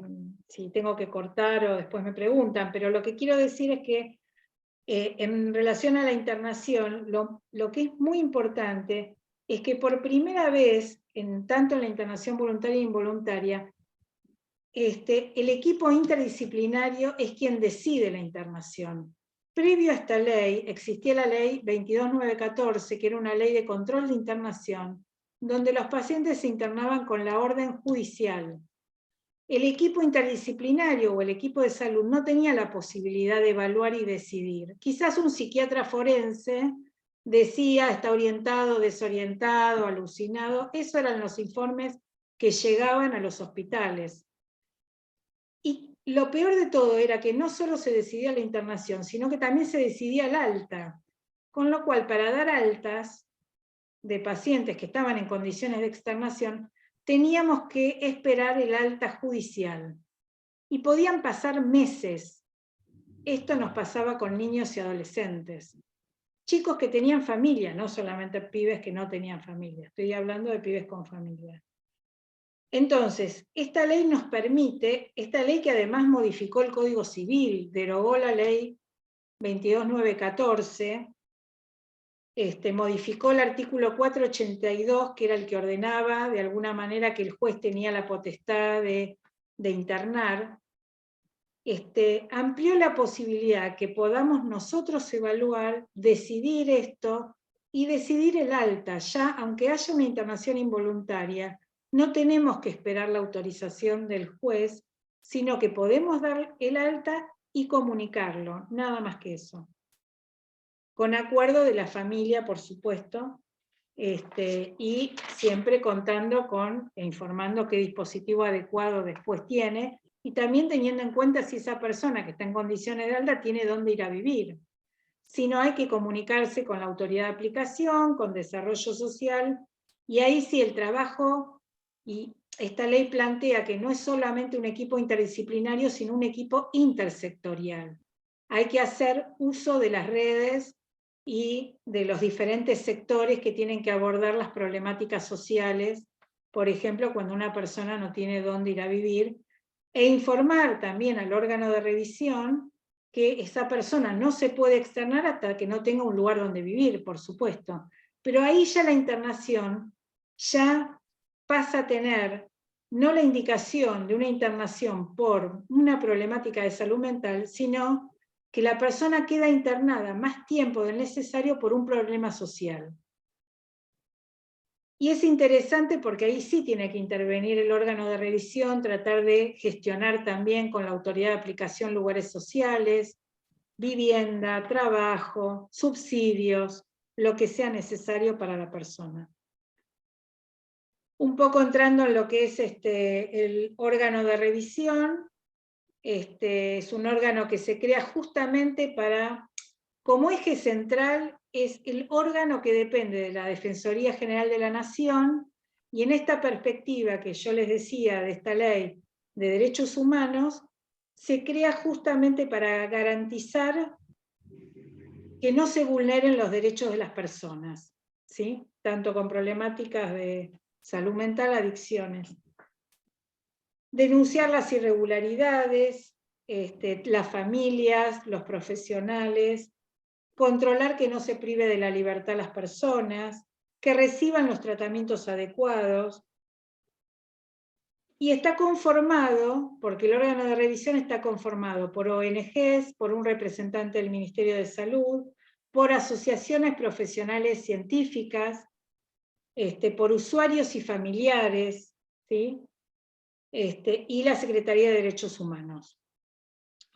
Speaker 2: tengo que cortar o después me preguntan, pero lo que quiero decir es que en relación a la internación, lo que es muy importante es que por primera vez, tanto en la internación voluntaria e involuntaria, el equipo interdisciplinario es quien decide la internación. Previo a esta ley, existía la ley 22914, que era una ley de control de internación, donde los pacientes se internaban con la orden judicial. El equipo interdisciplinario o el equipo de salud no tenía la posibilidad de evaluar y decidir. Quizás un psiquiatra forense decía, está orientado, desorientado, alucinado. Esos eran los informes que llegaban a los hospitales. Y lo peor de todo era que no solo se decidía la internación, sino que también se decidía el alta. Con lo cual, para dar altas de pacientes que estaban en condiciones de externación, teníamos que esperar el alta judicial. Y podían pasar meses. Esto nos pasaba con niños y adolescentes. Chicos que tenían familia, no solamente pibes que no tenían familia. Estoy hablando de pibes con familia. Entonces, esta ley nos permite, esta ley que además modificó el Código Civil, derogó la ley 22914, modificó el artículo 482, que era el que ordenaba de alguna manera que el juez tenía la potestad de internar, amplió la posibilidad que podamos nosotros evaluar, decidir esto y decidir el alta. Ya, aunque haya una internación involuntaria, no tenemos que esperar la autorización del juez, sino que podemos dar el alta y comunicarlo, nada más que eso. Con acuerdo de la familia, por supuesto, y siempre contando con, informando qué dispositivo adecuado después tiene, y también teniendo en cuenta si esa persona que está en condiciones de alta tiene dónde ir a vivir. Si no, hay que comunicarse con la autoridad de aplicación, con desarrollo social, y ahí sí el trabajo, y esta ley plantea que no es solamente un equipo interdisciplinario, sino un equipo intersectorial. Hay que hacer uso de las redes y de los diferentes sectores que tienen que abordar las problemáticas sociales, por ejemplo, cuando una persona no tiene dónde ir a vivir, e informar también al órgano de revisión que esa persona no se puede externar hasta que no tenga un lugar donde vivir, por supuesto. Pero ahí ya la internación ya pasa a tener no la indicación de una internación por una problemática de salud mental, sino que la persona queda internada más tiempo del necesario por un problema social. Y es interesante porque ahí sí tiene que intervenir el órgano de revisión, tratar de gestionar también con la autoridad de aplicación lugares sociales, vivienda, trabajo, subsidios, lo que sea necesario para la persona. Un poco entrando en lo que es el órgano de revisión, es un órgano que se crea justamente para, como eje central, es el órgano que depende de la Defensoría General de la Nación, y en esta perspectiva que yo les decía de esta ley de derechos humanos, se crea justamente para garantizar que no se vulneren los derechos de las personas, ¿sí? Tanto con problemáticas de salud mental, adicciones. Denunciar las irregularidades, las familias, los profesionales, controlar que no se prive de la libertad a las personas, que reciban los tratamientos adecuados, Y está conformado, porque el órgano de revisión está conformado por ONGs, por un representante del Ministerio de Salud, por asociaciones profesionales científicas, por usuarios y familiares, ¿sí? Y la Secretaría de Derechos Humanos.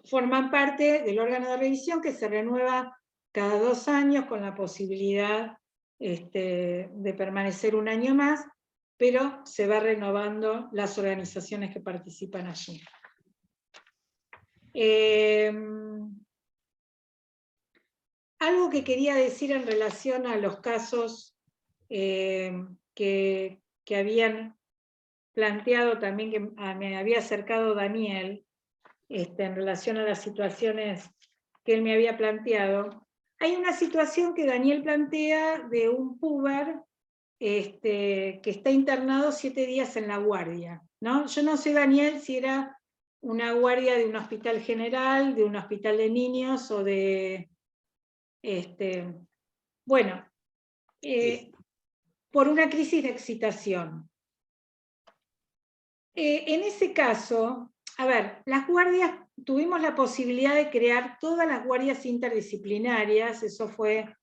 Speaker 2: Forman parte del órgano de revisión que se renueva cada 2 años con la posibilidad de permanecer un año más, pero se va renovando las organizaciones que participan allí. Algo que quería decir en relación a los casos que habían planteado también, que me había acercado Daniel, en relación a las situaciones que él me había planteado. Hay una situación que Daniel plantea de un puber que está internado 7 días en la guardia, ¿no? Yo no sé, Daniel, si era una guardia de un hospital general, de un hospital de niños o de... bueno, por una crisis de excitación. En ese caso, a ver, las guardias, tuvimos la posibilidad de crear todas las guardias interdisciplinarias, eso fue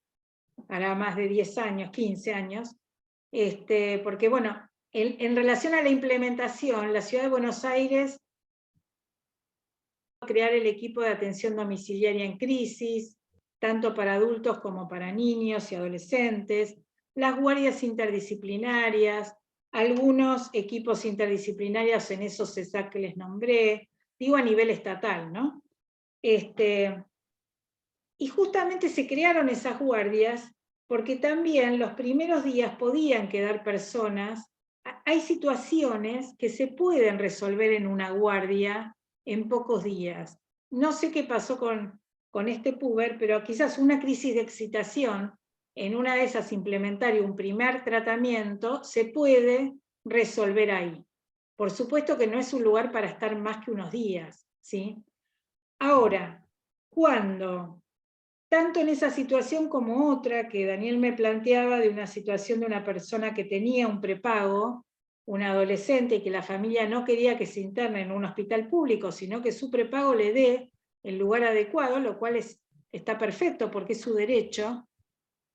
Speaker 2: para más de 10 años, 15 años, porque bueno, en relación a la implementación, la Ciudad de Buenos Aires crear el equipo de atención domiciliaria en crisis, tanto para adultos como para niños y adolescentes, las guardias interdisciplinarias, algunos equipos interdisciplinarios en esos CESAC que les nombré, digo a nivel estatal, ¿no? Y justamente se crearon esas guardias porque también los primeros días podían quedar personas, hay situaciones que se pueden resolver en una guardia en pocos días. No sé qué pasó con este puber, pero quizás una crisis de excitación, en una de esas implementar un primer tratamiento, se puede resolver ahí. Por supuesto que no es un lugar para estar más que unos días, ¿sí? Ahora, cuando tanto en esa situación como otra que Daniel me planteaba de una situación de una persona que tenía un prepago, un adolescente, y que la familia no quería que se interne en un hospital público, sino que su prepago le dé el lugar adecuado, lo cual está perfecto porque es su derecho,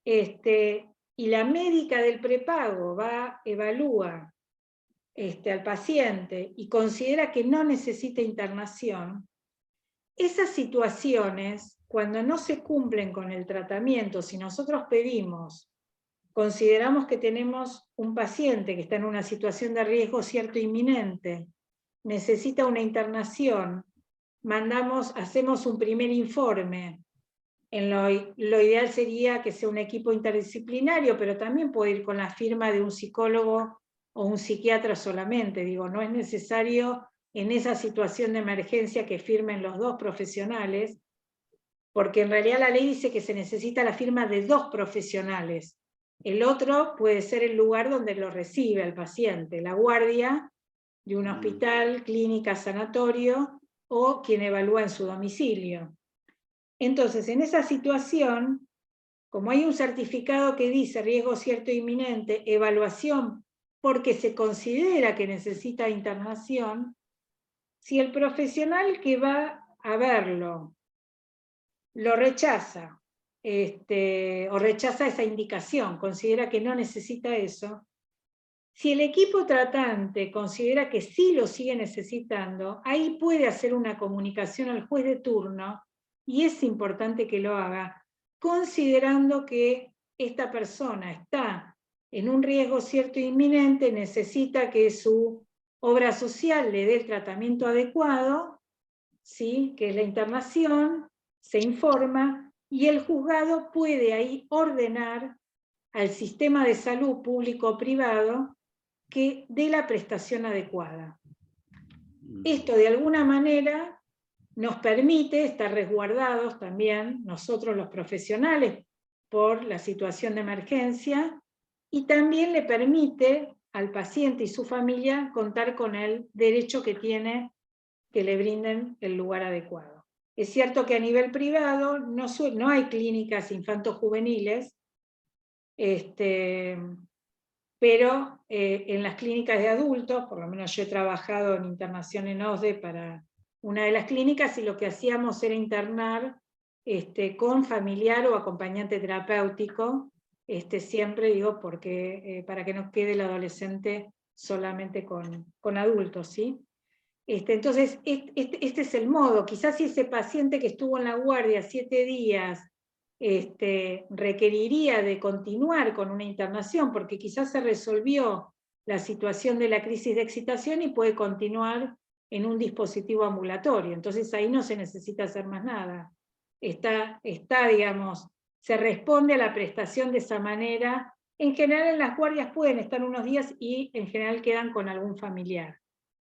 Speaker 2: y la médica del prepago evalúa al paciente y considera que no necesita internación. Esas situaciones, cuando no se cumplen con el tratamiento, si nosotros consideramos que tenemos un paciente que está en una situación de riesgo cierto inminente, necesita una internación, hacemos un primer informe. Lo ideal sería que sea un equipo interdisciplinario, pero también puede ir con la firma de un psicólogo o un psiquiatra solamente. Digo, no es necesario en esa situación de emergencia que firmen los 2 profesionales, porque en realidad la ley dice que se necesita la firma de 2 profesionales. El otro puede ser el lugar donde lo recibe al paciente, la guardia de un hospital, clínica, sanatorio, o quien evalúa en su domicilio. Entonces, en esa situación, como hay un certificado que dice riesgo cierto e inminente, evaluación porque se considera que necesita internación, si el profesional que va a verlo lo rechaza, o rechaza esa indicación, considera que no necesita eso, si el equipo tratante considera que sí lo sigue necesitando, ahí puede hacer una comunicación al juez de turno, y es importante que lo haga, considerando que esta persona está en un riesgo cierto e inminente, necesita que su obra social le dé el tratamiento adecuado, ¿sí? Que es la internación, se informa, y el juzgado puede ahí ordenar al sistema de salud público o privado que dé la prestación adecuada. Esto de alguna manera nos permite estar resguardados también nosotros los profesionales por la situación de emergencia, y también le permite al paciente y su familia contar con el derecho que tiene que le brinden el lugar adecuado. Es cierto que a nivel privado no hay clínicas infanto-juveniles, pero en las clínicas de adultos, por lo menos yo he trabajado en internación en OSDE para una de las clínicas, y lo que hacíamos era internar con familiar o acompañante terapéutico, siempre digo, porque, para que no quede el adolescente solamente con adultos, ¿sí? Entonces, este es el modo. Quizás si ese paciente que estuvo en la guardia 7 días requeriría de continuar con una internación, porque quizás se resolvió la situación de la crisis de excitación y puede continuar en un dispositivo ambulatorio. Entonces ahí no se necesita hacer más nada. Digamos, se responde a la prestación de esa manera. En general en las guardias pueden estar unos días y en general quedan con algún familiar,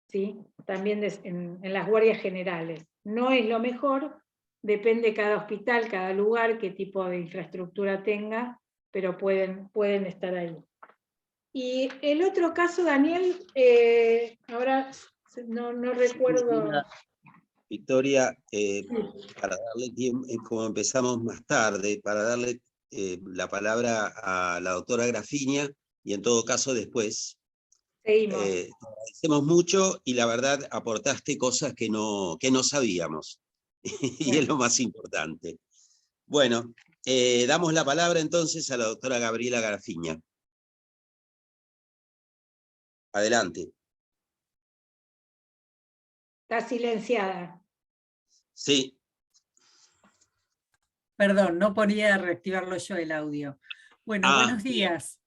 Speaker 2: ¿sí? También en las guardias generales. No es lo mejor, depende cada hospital, cada lugar, qué tipo de infraestructura tenga, pero pueden estar ahí. Y el otro caso, Daniel, ahora no recuerdo.
Speaker 1: Victoria, para darle tiempo, como empezamos más tarde, para darle la palabra a la doctora Grafiña, y en todo caso después.
Speaker 2: Seguimos.
Speaker 1: Te agradecemos mucho y la verdad aportaste cosas que no sabíamos. Y es lo más importante. Bueno, damos la palabra entonces a la doctora Gabriela Grafiña. Adelante.
Speaker 2: Está silenciada.
Speaker 1: Sí.
Speaker 3: Perdón, no podía reactivarlo yo el audio. Bueno, buenos días.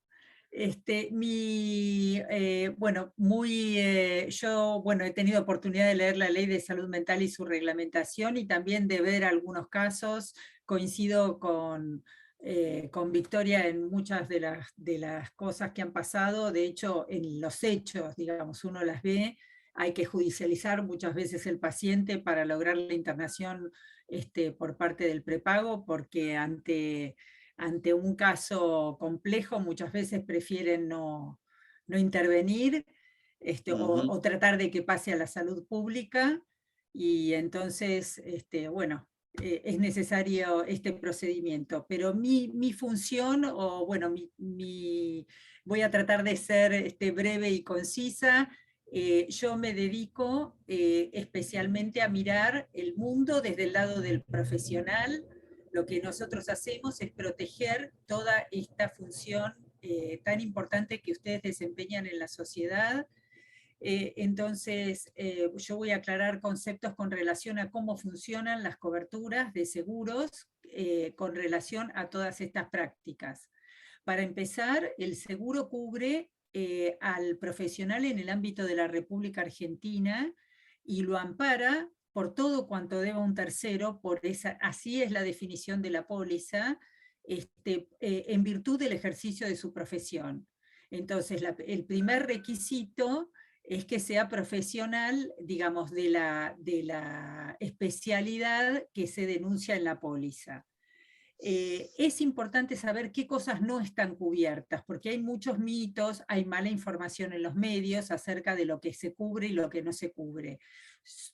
Speaker 3: Yo he tenido oportunidad de leer la Ley de Salud Mental y su reglamentación, y también de ver algunos casos. Coincido con Victoria en muchas de las cosas que han pasado. De hecho, en los hechos, digamos, uno las ve. Hay que judicializar muchas veces el paciente para lograr la internación por parte del prepago, porque ante un caso complejo muchas veces prefieren no intervenir, o tratar de que pase a la salud pública, y entonces, es necesario este procedimiento. Pero mi función, voy a tratar de ser breve y concisa. Yo me dedico especialmente a mirar el mundo desde el lado del profesional. Lo que nosotros hacemos es proteger toda esta función tan importante que ustedes desempeñan en la sociedad. Entonces, yo voy a aclarar conceptos con relación a cómo funcionan las coberturas de seguros con relación a todas estas prácticas. Para empezar, el seguro cubre al profesional en el ámbito de la República Argentina y lo ampara por todo cuanto deba un tercero, así es la definición de la póliza, en virtud del ejercicio de su profesión. Entonces, el primer requisito es que sea profesional, digamos, de la especialidad que se denuncia en la póliza. Es importante saber qué cosas no están cubiertas, porque hay muchos mitos, hay mala información en los medios acerca de lo que se cubre y lo que no se cubre.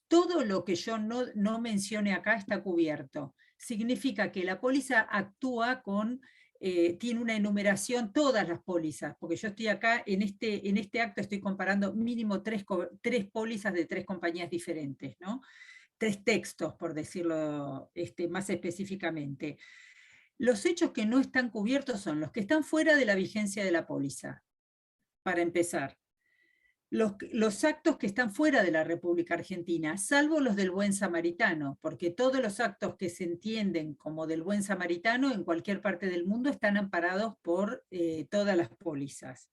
Speaker 3: Todo lo que yo no mencione acá está cubierto. Significa que la póliza actúa tiene una enumeración, todas las pólizas, porque yo estoy acá, en este acto estoy comparando mínimo tres pólizas de 3 compañías diferentes, ¿no? 3 textos, por decirlo más específicamente. Los hechos que no están cubiertos son los que están fuera de la vigencia de la póliza, para empezar. Los actos que están fuera de la República Argentina, salvo los del buen samaritano, porque todos los actos que se entienden como del buen samaritano en cualquier parte del mundo están amparados por todas las pólizas.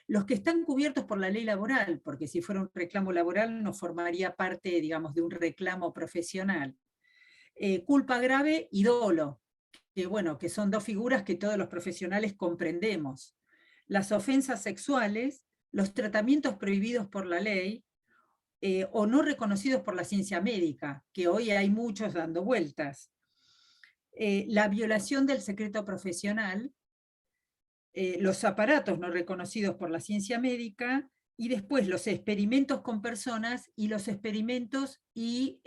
Speaker 3: Los que están cubiertos por la ley laboral, porque si fuera un reclamo laboral no formaría parte, digamos, de un reclamo profesional. Culpa grave y dolo, que son 2 figuras que todos los profesionales comprendemos. Las ofensas sexuales, los tratamientos prohibidos por la ley, o no reconocidos por la ciencia médica, que hoy hay muchos dando vueltas. La violación del secreto profesional, los aparatos no reconocidos por la ciencia médica, Y después los experimentos con personas y los experimentos y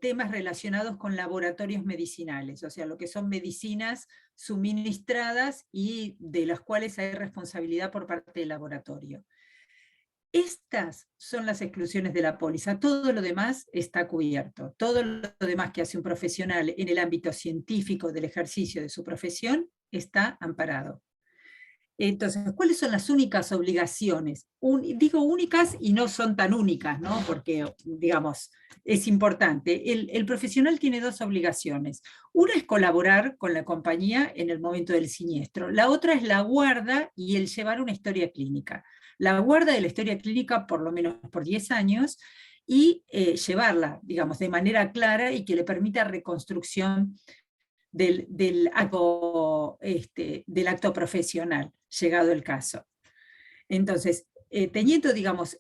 Speaker 3: temas relacionados con laboratorios medicinales, o sea, lo que son medicinas suministradas y de las cuales hay responsabilidad por parte del laboratorio. Estas son las exclusiones de la póliza, todo lo demás está cubierto, todo lo demás que hace un profesional en el ámbito científico del ejercicio de su profesión está amparado. Entonces, ¿cuáles son las únicas obligaciones? Digo únicas y no son tan únicas, ¿no? Porque, digamos, es importante. El profesional tiene dos obligaciones. Una es colaborar con la compañía en el momento del siniestro. La otra es la guarda y el llevar una historia clínica. La guarda de la historia clínica por lo menos por 10 años y llevarla, digamos, de manera clara y que le permita reconstrucción del acto profesional, llegado el caso. Entonces, teniendo, digamos,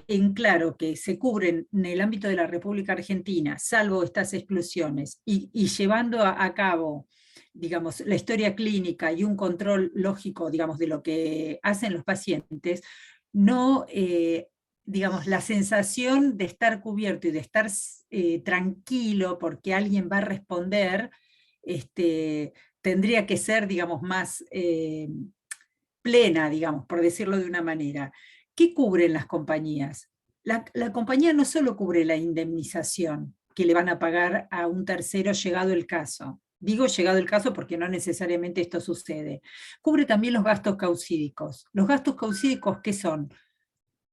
Speaker 3: en claro que se cubren en el ámbito de la República Argentina, salvo estas exclusiones, y llevando a cabo, digamos, la historia clínica y un control lógico, digamos, de lo que hacen los pacientes, no, digamos, la sensación de estar cubierto y de estar tranquilo porque alguien va a responder, tendría que ser, digamos, más plena, digamos, por decirlo de una manera. ¿Qué cubren las compañías? La compañía no solo cubre la indemnización que le van a pagar a un tercero llegado el caso. Digo llegado el caso porque no necesariamente esto sucede. Cubre también los gastos causídicos. ¿Los gastos causídicos qué son?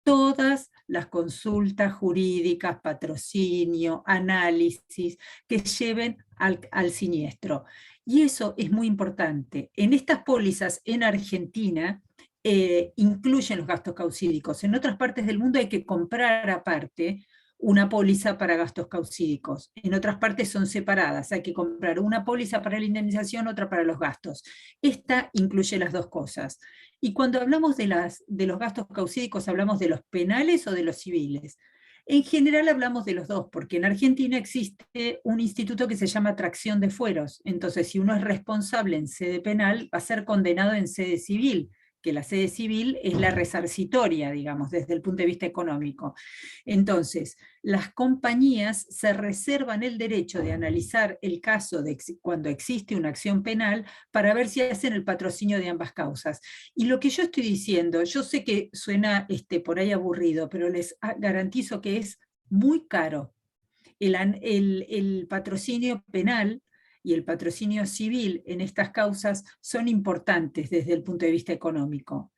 Speaker 3: Todas las consultas jurídicas, patrocinio, análisis que lleven al siniestro. Y eso es muy importante. En estas pólizas en Argentina incluyen los gastos causídicos. En otras partes del mundo hay que comprar aparte una póliza para gastos causídicos. En otras partes son separadas. Hay que comprar una póliza para la indemnización, otra para los gastos. Esta incluye las dos cosas. Y cuando hablamos de los gastos causídicos, ¿hablamos de los penales o de los civiles? En general hablamos de los dos, porque en Argentina existe un instituto que se llama tracción de fueros. Entonces, si uno es responsable en sede penal, va a ser condenado en sede civil, que la sede civil es la resarcitoria, digamos, desde el punto de vista económico. Entonces, las compañías se reservan el derecho de analizar el caso cuando existe una acción penal para ver si hacen el patrocinio de ambas causas. Y lo que yo estoy diciendo, yo sé que suena por ahí aburrido, pero les garantizo que es muy caro. El patrocinio penal y el patrocinio civil en estas causas son importantes desde el punto de vista económico.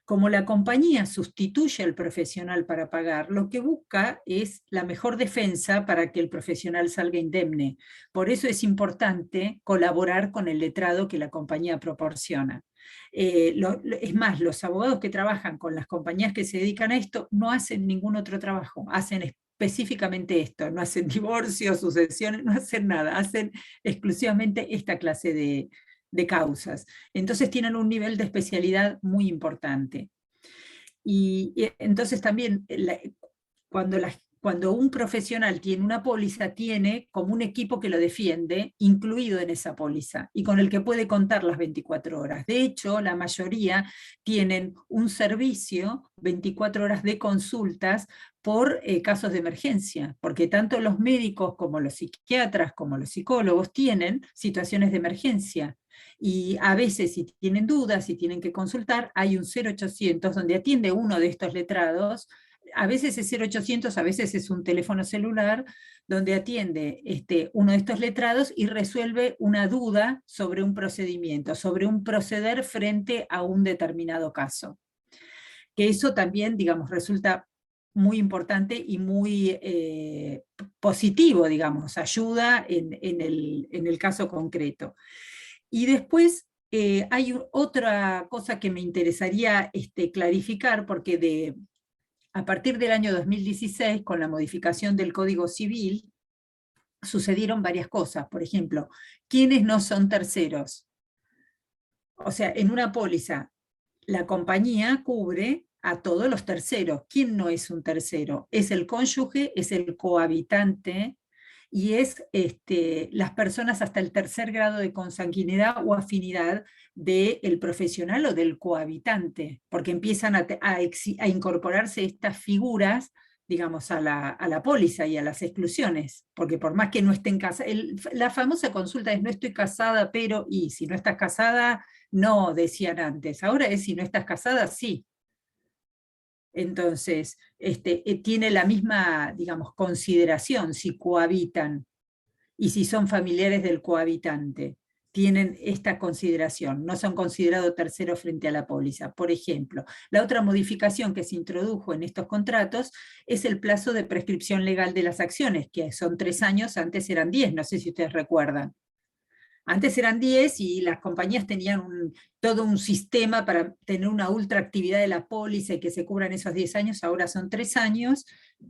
Speaker 3: Como la compañía sustituye al profesional para pagar, lo que busca es la mejor defensa para que el profesional salga indemne. Por eso es importante colaborar con el letrado que la compañía proporciona. Es más, los abogados que trabajan con las compañías que se dedican a esto no hacen ningún otro trabajo, hacen específicamente esto, no hacen divorcios, sucesiones, no hacen nada, hacen exclusivamente esta clase de causas. Entonces tienen un nivel de especialidad muy importante. Y entonces también cuando un profesional tiene una póliza, tiene como un equipo que lo defiende, incluido en esa póliza, y con el que puede contar las 24 horas. De hecho, la mayoría tienen un servicio 24 horas de consultas por casos de emergencia, porque tanto los médicos como los psiquiatras como los psicólogos tienen situaciones de emergencia. Y a veces si tienen dudas, si tienen que consultar, hay un 0800 donde atiende uno de estos letrados. A veces es 0800, a veces es un teléfono celular, donde atiende uno de estos letrados y resuelve una duda sobre un procedimiento, sobre un proceder frente a un determinado caso. Que eso también, digamos, resulta muy importante y muy positivo, digamos, ayuda en el caso concreto. Y después hay otra cosa que me interesaría clarificar, porque a partir del año 2016, con la modificación del Código Civil, sucedieron varias cosas. Por ejemplo, ¿quiénes no son terceros? O sea, en una póliza, la compañía cubre a todos los terceros. ¿Quién no es un tercero? Es el cónyuge, es el cohabitante, y es las personas hasta el 3er grado de consanguinidad o afinidad del profesional o del cohabitante, porque empiezan a incorporarse estas figuras, digamos, a la póliza y a las exclusiones, porque por más que no estén casadas, la famosa consulta es no estoy casada, pero, y si no estás casada, no, decían antes, ahora es si no estás casada, sí. Entonces, tiene la misma, digamos, consideración si cohabitan y si son familiares del cohabitante. Tienen esta consideración, no son considerados terceros frente a la póliza. Por ejemplo, la otra modificación que se introdujo en estos contratos es el plazo de prescripción legal de las acciones, que son 3 años, antes eran 10, no sé si ustedes recuerdan. Antes eran 10 y las compañías tenían todo un sistema para tener una ultraactividad de la póliza y que se cubran esos 10 años, ahora son 3 años,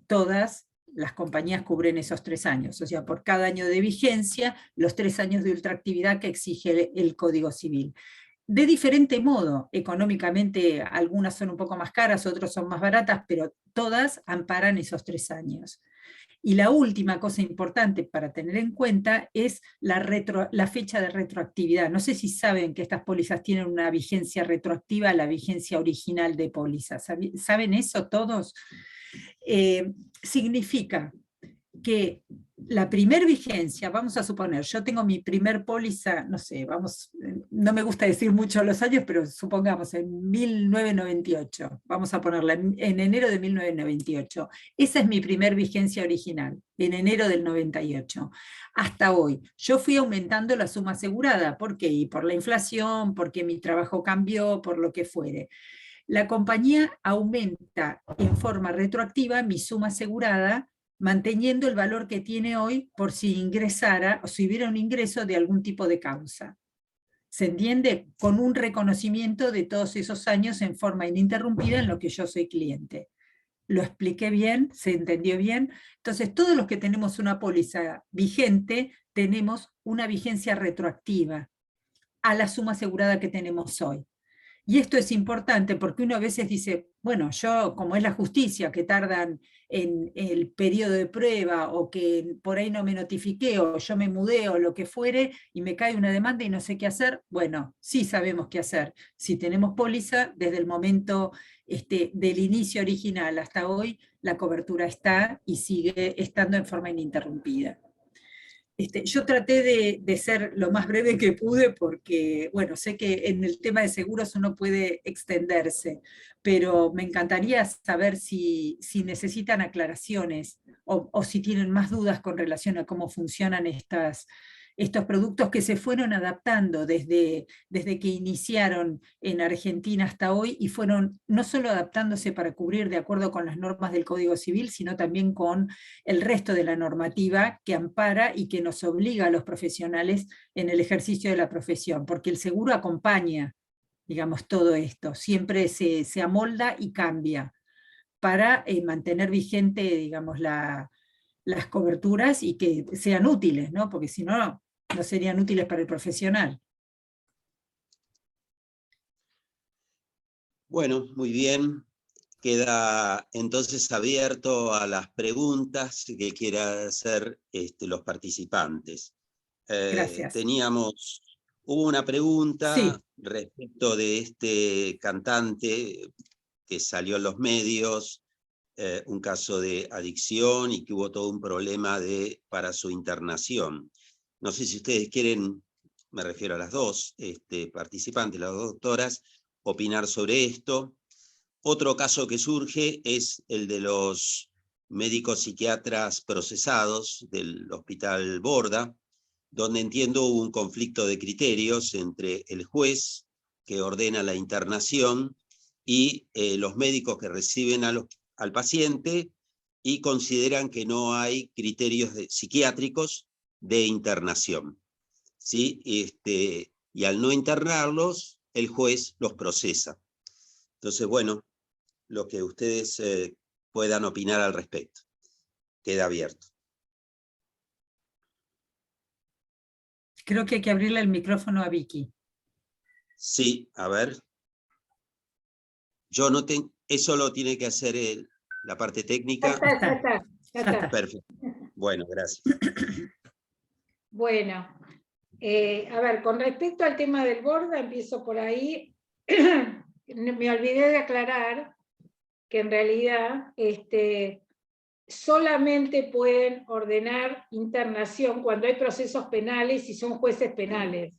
Speaker 3: todas las compañías cubren esos 3 años, o sea, por cada año de vigencia, los 3 años de ultraactividad que exige el Código Civil. De diferente modo, económicamente algunas son un poco más caras, otras son más baratas, pero todas amparan esos 3 años. Y la última cosa importante para tener en cuenta es la fecha de retroactividad. No sé si saben que estas pólizas tienen una vigencia retroactiva a la vigencia original de póliza. ¿Saben eso todos? Significa que la primer vigencia, vamos a suponer, yo tengo mi primer póliza, no sé, no me gusta decir mucho los años, pero supongamos en 1998, vamos a ponerla en enero de 1998. Esa es mi primer vigencia original, en enero del 98. Hasta hoy, yo fui aumentando la suma asegurada, ¿por qué? Y por la inflación, porque mi trabajo cambió, por lo que fuere. La compañía aumenta en forma retroactiva mi suma asegurada, manteniendo el valor que tiene hoy por si ingresara o si hubiera un ingreso de algún tipo de causa. ¿Se entiende? Con un reconocimiento de todos esos años en forma ininterrumpida en lo que yo soy cliente. ¿Lo expliqué bien? ¿Se entendió bien? Entonces, todos los que tenemos una póliza vigente, tenemos una vigencia retroactiva a la suma asegurada que tenemos hoy. Y esto es importante porque uno a veces dice, bueno, yo, como es la justicia, que tardan en el periodo de prueba, o que por ahí no me notifiqué, o yo me mudé, o lo que fuere, y me cae una demanda y no sé qué hacer, bueno, sí sabemos qué hacer. Si tenemos póliza, desde el momento del inicio original hasta hoy, la cobertura está y sigue estando en forma ininterrumpida. Yo traté de ser lo más breve que pude porque, bueno, sé que en el tema de seguros uno puede extenderse, pero me encantaría saber si necesitan aclaraciones o si tienen más dudas con relación a cómo funcionan estos productos que se fueron adaptando desde que iniciaron en Argentina hasta hoy, y fueron no solo adaptándose para cubrir de acuerdo con las normas del Código Civil, sino también con el resto de la normativa que ampara y que nos obliga a los profesionales en el ejercicio de la profesión, porque el seguro acompaña, digamos, todo esto, siempre se amolda y cambia para mantener vigente, digamos, las coberturas y que sean útiles, ¿no? Porque si no, no serían útiles para el profesional.
Speaker 1: Bueno, muy bien. Queda entonces abierto a las preguntas que quieran hacer los participantes.
Speaker 3: Gracias.
Speaker 1: Hubo una pregunta
Speaker 3: Sí.
Speaker 1: respecto de este cantante que salió en los medios, un caso de adicción y que hubo todo un problema para su internación. No sé si ustedes quieren, me refiero a las dos participantes, las dos doctoras, opinar sobre esto. Otro caso que surge es el de los médicos psiquiatras procesados del Hospital Borda, donde entiendo hubo un conflicto de criterios entre el juez que ordena la internación y los médicos que reciben al paciente y consideran que no hay criterios psiquiátricos de internación, ¿sí? Y al no internarlos, el juez los procesa. Entonces, bueno, lo que ustedes puedan opinar al respecto. Queda abierto.
Speaker 3: Creo que hay que abrirle el micrófono a Vicky.
Speaker 1: Sí, a ver. Yo no tengo, eso lo tiene que hacer la parte técnica.
Speaker 2: Ya está.
Speaker 1: Perfecto. Bueno, gracias.
Speaker 2: Bueno, a ver, con respecto al tema del borda, empiezo por ahí. Me olvidé de aclarar que en realidad solamente pueden ordenar internación cuando hay procesos penales y son jueces penales.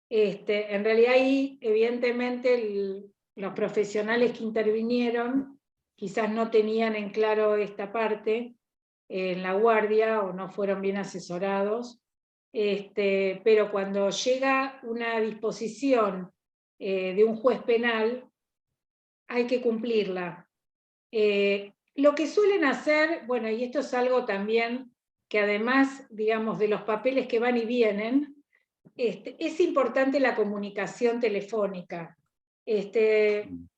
Speaker 2: En realidad ahí, evidentemente, los profesionales que intervinieron quizás no tenían en claro esta parte en la guardia o no fueron bien asesorados, pero cuando llega una disposición de un juez penal, hay que cumplirla. Lo que suelen hacer, bueno, y esto es algo también que además, digamos, de los papeles que van y vienen, es importante la comunicación telefónica.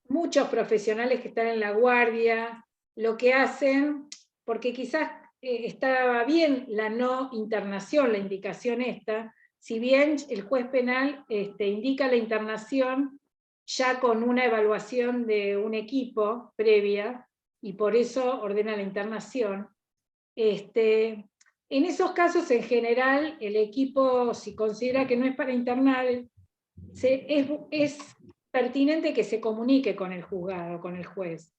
Speaker 2: Muchos profesionales que están en la guardia, lo que hacen, porque quizás estaba bien la no internación, la indicación esta, si bien el juez penal indica la internación ya con una evaluación de un equipo previa, y por eso ordena la internación. En esos casos, en general, el equipo, si considera que no es para internar, es pertinente que se comunique con el juzgado, con el juez,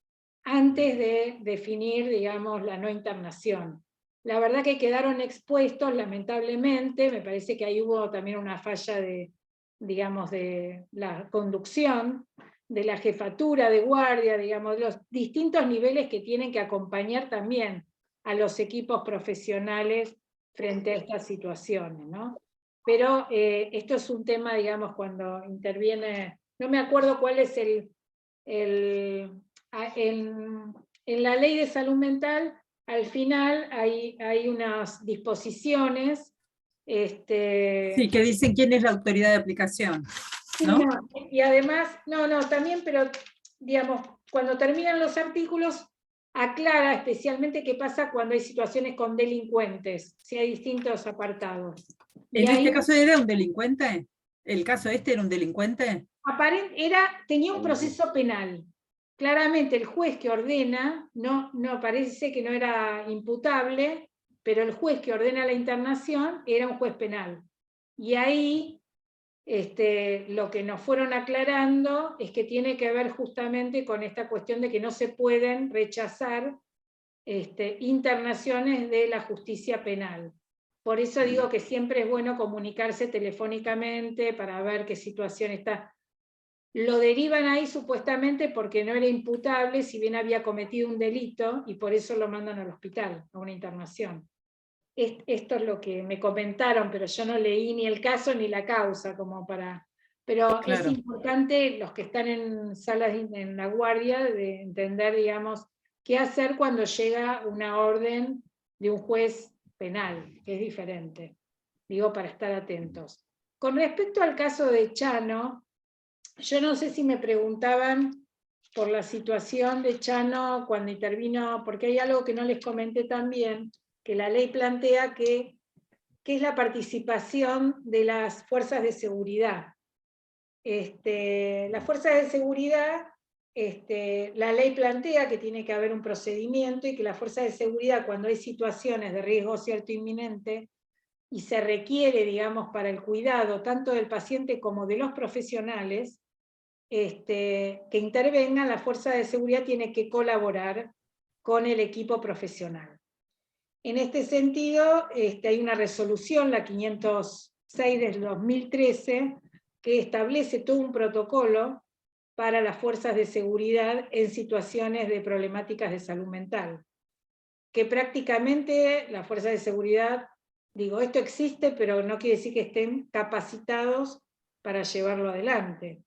Speaker 2: antes de definir, digamos, la no internación. La verdad que quedaron expuestos, lamentablemente, me parece que ahí hubo también una falla de, digamos, de la conducción, de la jefatura de guardia, digamos, de los distintos niveles que tienen que acompañar también a los equipos profesionales frente a estas situaciones, ¿no? Pero esto es un tema, digamos, cuando interviene, no me acuerdo cuál es en la ley de salud mental, al final hay unas disposiciones.
Speaker 3: Sí, que dicen quién es la autoridad de aplicación, ¿no?
Speaker 2: Sí, no, y además, también, pero digamos, cuando terminan los artículos, aclara especialmente qué pasa cuando hay situaciones con delincuentes, si hay distintos apartados.
Speaker 3: ¿En este caso era un delincuente? ¿El caso este era un delincuente?
Speaker 2: Tenía un proceso penal. Claramente el juez que ordena, no parece que no era imputable, pero el juez que ordena la internación era un juez penal. Y ahí lo que nos fueron aclarando es que tiene que ver justamente con esta cuestión de que no se pueden rechazar internaciones de la justicia penal. Por eso digo que siempre es bueno comunicarse telefónicamente para ver qué situación está. Lo derivan ahí supuestamente porque no era imputable, si bien había cometido un delito, y por eso lo mandan al hospital, a una internación. Esto es lo que me comentaron, pero yo no leí ni el caso ni la causa, como para... Pero claro, es importante los que están en salas en la guardia de entender, digamos, qué hacer cuando llega una orden de un juez penal, que es diferente, digo, para estar atentos. Con respecto al caso de Chano, yo no sé si me preguntaban por la situación de Chano cuando intervino, porque hay algo que no les comenté también, que la ley plantea que es la participación de las fuerzas de seguridad. Las fuerzas de seguridad, la ley plantea que tiene que haber un procedimiento y que las fuerzas de seguridad, cuando hay situaciones de riesgo cierto inminente, y se requiere, digamos, para el cuidado tanto del paciente como de los profesionales, que intervengan, la fuerza de seguridad tiene que colaborar con el equipo profesional. En este sentido, hay una resolución, la 506 del 2013, que establece todo un protocolo para las fuerzas de seguridad en situaciones de problemáticas de salud mental, que prácticamente las fuerzas de seguridad, digo, esto existe, pero no quiere decir que estén capacitados para llevarlo adelante.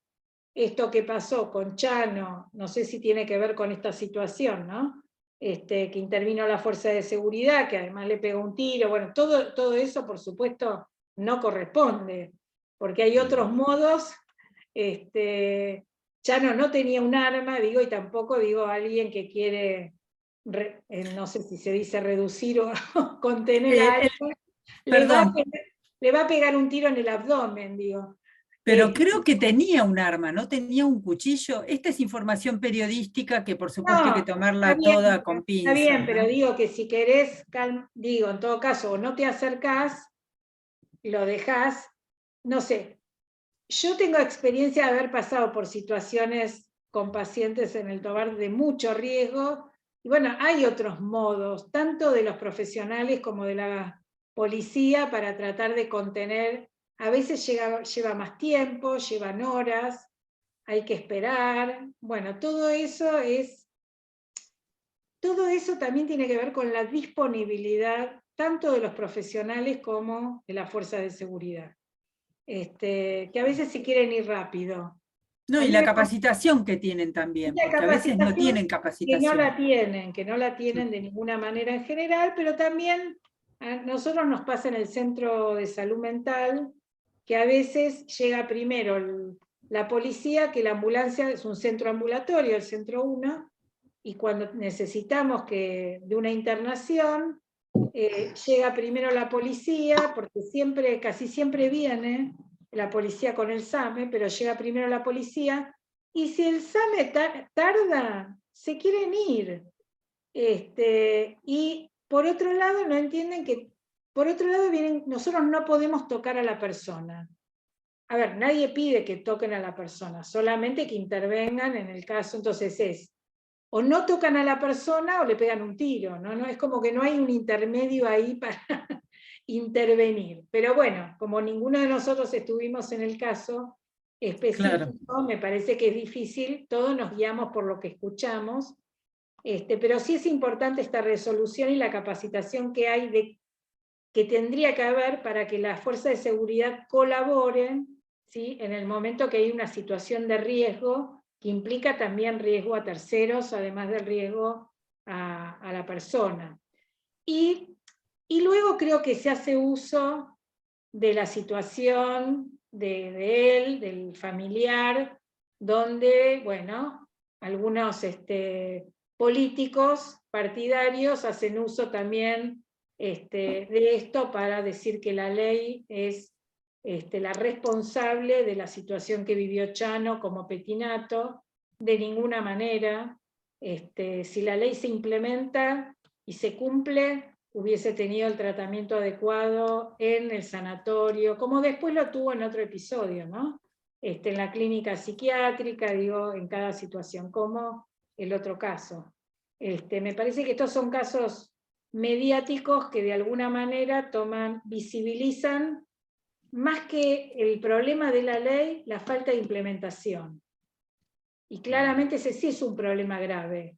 Speaker 2: Esto que pasó con Chano, no sé si tiene que ver con esta situación, ¿no? Que intervino la fuerza de seguridad, que además le pegó un tiro, bueno, todo eso por supuesto no corresponde, porque hay otros modos. Chano no tenía un arma, digo, y tampoco digo alguien que quiere, no sé si se dice reducir o contener a alguien, le va a pegar un tiro en el abdomen, digo.
Speaker 3: Pero creo que tenía un arma, ¿no? Tenía un cuchillo. Esta es información periodística que por supuesto hay que
Speaker 2: No,
Speaker 3: tomarla toda con
Speaker 2: está bien,
Speaker 3: pinzas,
Speaker 2: pero
Speaker 3: ¿no?
Speaker 2: digo que si querés, digo, en todo caso, o no te acercás, lo dejás, no sé. Yo tengo experiencia de haber pasado por situaciones con pacientes en el Tobar de mucho riesgo, y bueno, hay otros modos, tanto de los profesionales como de la policía, para tratar de contener. A veces lleva más tiempo, llevan horas, hay que esperar. Bueno, todo eso también tiene que ver con la disponibilidad tanto de los profesionales como de las fuerzas de seguridad, que a veces se quieren ir rápido.
Speaker 3: No,
Speaker 2: A
Speaker 3: y
Speaker 2: mí
Speaker 3: la
Speaker 2: me pasa
Speaker 3: capacitación que tienen también,
Speaker 2: la
Speaker 3: porque a veces no
Speaker 2: capacitación
Speaker 3: tienen capacitación.
Speaker 2: que no la tienen de ninguna manera en general, pero también a nosotros nos pasa en el centro de salud mental que a veces llega primero la policía, que la ambulancia es un centro ambulatorio, el centro 1, y cuando necesitamos de una internación, llega primero la policía, porque casi siempre viene la policía con el SAME, pero llega primero la policía, y si el SAME tarda, se quieren ir. Y por otro lado, no entienden que, por otro lado, nosotros no podemos tocar a la persona. A ver, nadie pide que toquen a la persona, solamente que intervengan en el caso. Entonces o no tocan a la persona o le pegan un tiro, ¿no? Es como que no hay un intermedio ahí para intervenir. Pero bueno, como ninguno de nosotros estuvimos en el caso
Speaker 3: Claro.
Speaker 2: específico, me parece que es difícil, todos nos guiamos por lo que escuchamos, pero sí es importante esta resolución y la capacitación que hay que tendría que haber para que las fuerzas de seguridad colaboren, ¿sí?, en el momento que hay una situación de riesgo, que implica también riesgo a terceros, además del riesgo a la persona. Y luego creo que se hace uso de la situación de él, del familiar, donde, bueno, algunos políticos partidarios hacen uso también de esto para decir que la ley es la responsable de la situación que vivió Chano como petinato. De ninguna manera. Si la ley se implementa y se cumple, hubiese tenido el tratamiento adecuado en el sanatorio, como después lo tuvo en otro episodio, ¿no? En la clínica psiquiátrica, digo, en cada situación, como el otro caso. Me parece que estos son casos mediáticos que de alguna manera visibilizan más que el problema de la ley, la falta de implementación. Y claramente ese sí es un problema grave,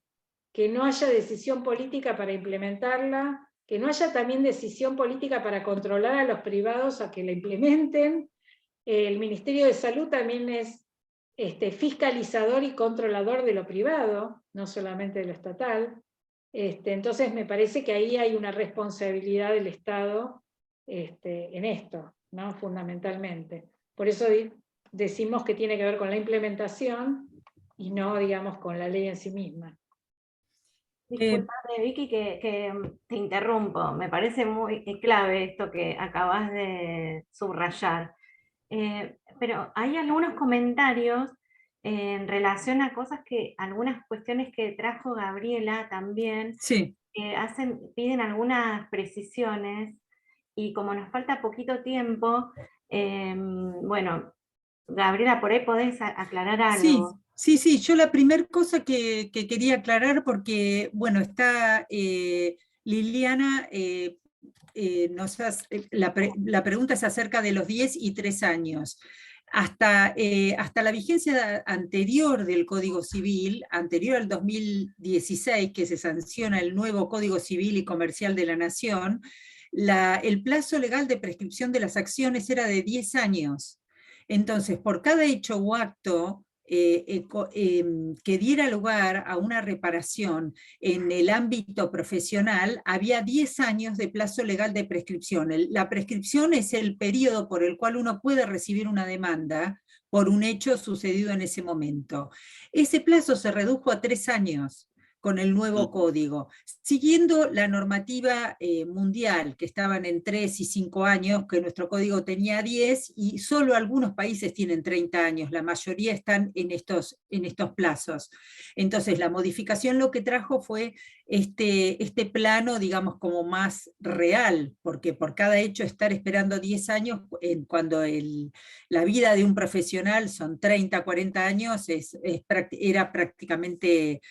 Speaker 2: que no haya decisión política para implementarla, que no haya también decisión política para controlar a los privados a que la implementen. El Ministerio de Salud también es fiscalizador y controlador de lo privado, no solamente de lo estatal. Entonces me parece que ahí hay una responsabilidad del Estado en esto, ¿no?, fundamentalmente. Por eso decimos que tiene que ver con la implementación y no, digamos, con la ley en sí misma.
Speaker 4: Disculpame, Vicky, que te interrumpo. Me parece muy clave esto que acabas de subrayar. Pero hay algunos comentarios en relación a algunas cuestiones que trajo Gabriela también,
Speaker 3: Sí.
Speaker 4: que piden algunas precisiones, y como nos falta poquito tiempo, bueno, Gabriela, por ahí podés aclarar algo.
Speaker 3: Sí, yo la primera cosa que quería aclarar, porque, bueno, está Liliana, la pregunta es acerca de los 10 y 3 años. Hasta la vigencia anterior del Código Civil, anterior al 2016, que se sanciona el nuevo Código Civil y Comercial de la Nación, el plazo legal de prescripción de las acciones era de 10 años. Entonces, por cada hecho o acto que diera lugar a una reparación en el ámbito profesional, había 10 años de plazo legal de prescripción. La prescripción es el periodo por el cual uno puede recibir una demanda por un hecho sucedido en ese momento. Ese plazo se redujo a 3 años. con el nuevo código, siguiendo la normativa mundial, que estaban en 3 y 5 años, que nuestro código tenía 10, y solo algunos países tienen 30 años, la mayoría están en estos plazos. Entonces la modificación lo que trajo fue este plano, digamos, como más real, porque por cada hecho estar esperando 10 años, cuando la vida de un profesional son 30, 40 años, era prácticamente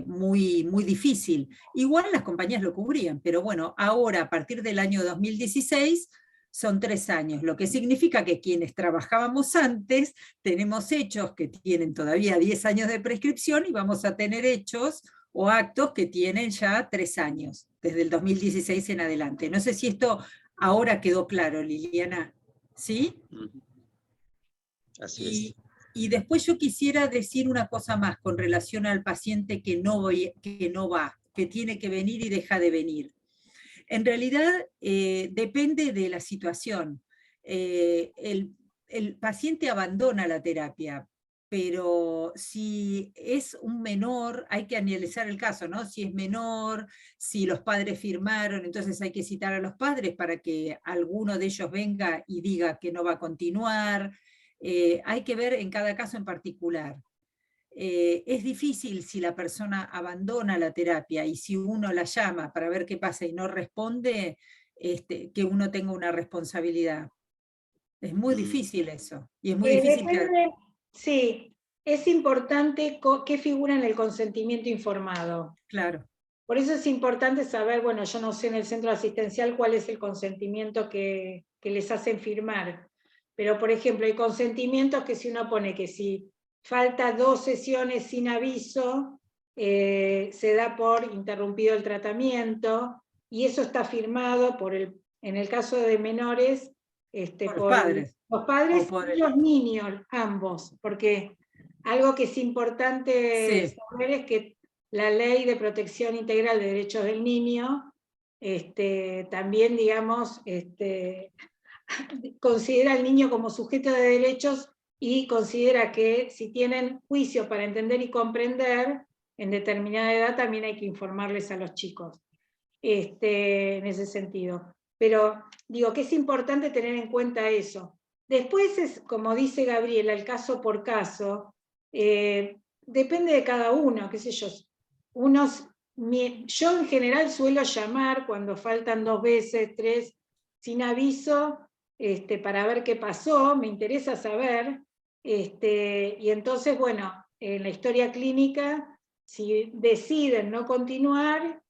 Speaker 3: muy, muy difícil. Igual las compañías lo cubrían, pero bueno, ahora a partir del año 2016 son 3 años, lo que significa que quienes trabajábamos antes tenemos hechos que tienen todavía 10 años de prescripción y vamos a tener hechos o actos que tienen ya 3 años, desde el 2016 en adelante. No sé si esto ahora quedó claro, Liliana. ¿Sí?
Speaker 1: Así es.
Speaker 3: Y después yo quisiera decir una cosa más con relación al paciente que no va, que tiene que venir y deja de venir. En realidad depende de la situación. El paciente abandona la terapia, pero si es un menor, hay que analizar el caso, ¿no? Si es menor, si los padres firmaron, entonces hay que citar a los padres para que alguno de ellos venga y diga que no va a continuar. Hay que ver en cada caso en particular. Es difícil si la persona abandona la terapia y si uno la llama para ver qué pasa y no responde, que uno tenga una responsabilidad. Es muy difícil eso. Y es muy difícil
Speaker 2: depende, sí, es importante qué figura en el consentimiento informado.
Speaker 3: Claro.
Speaker 2: Por eso es importante saber, bueno, yo no sé en el centro asistencial cuál es el consentimiento que les hacen firmar. Pero, por ejemplo, hay consentimientos que si uno pone que si falta 2 sesiones sin aviso, se da por interrumpido el tratamiento, y eso está firmado en el caso de menores,
Speaker 3: por los padres.
Speaker 2: Los padres y los niños, ambos, porque algo que es importante saber es que la Ley de Protección Integral de Derechos del Niño también, digamos, considera al niño como sujeto de derechos y considera que si tienen juicio para entender y comprender, en determinada edad también hay que informarles a los chicos, en ese sentido. Pero digo que es importante tener en cuenta eso. Después es, como dice Gabriela, el caso por caso, depende de cada uno, qué sé yo. Yo en general suelo llamar cuando faltan 2 veces, 3, sin aviso, para ver qué pasó, me interesa saber, y entonces, bueno, en la historia clínica, si deciden no continuar,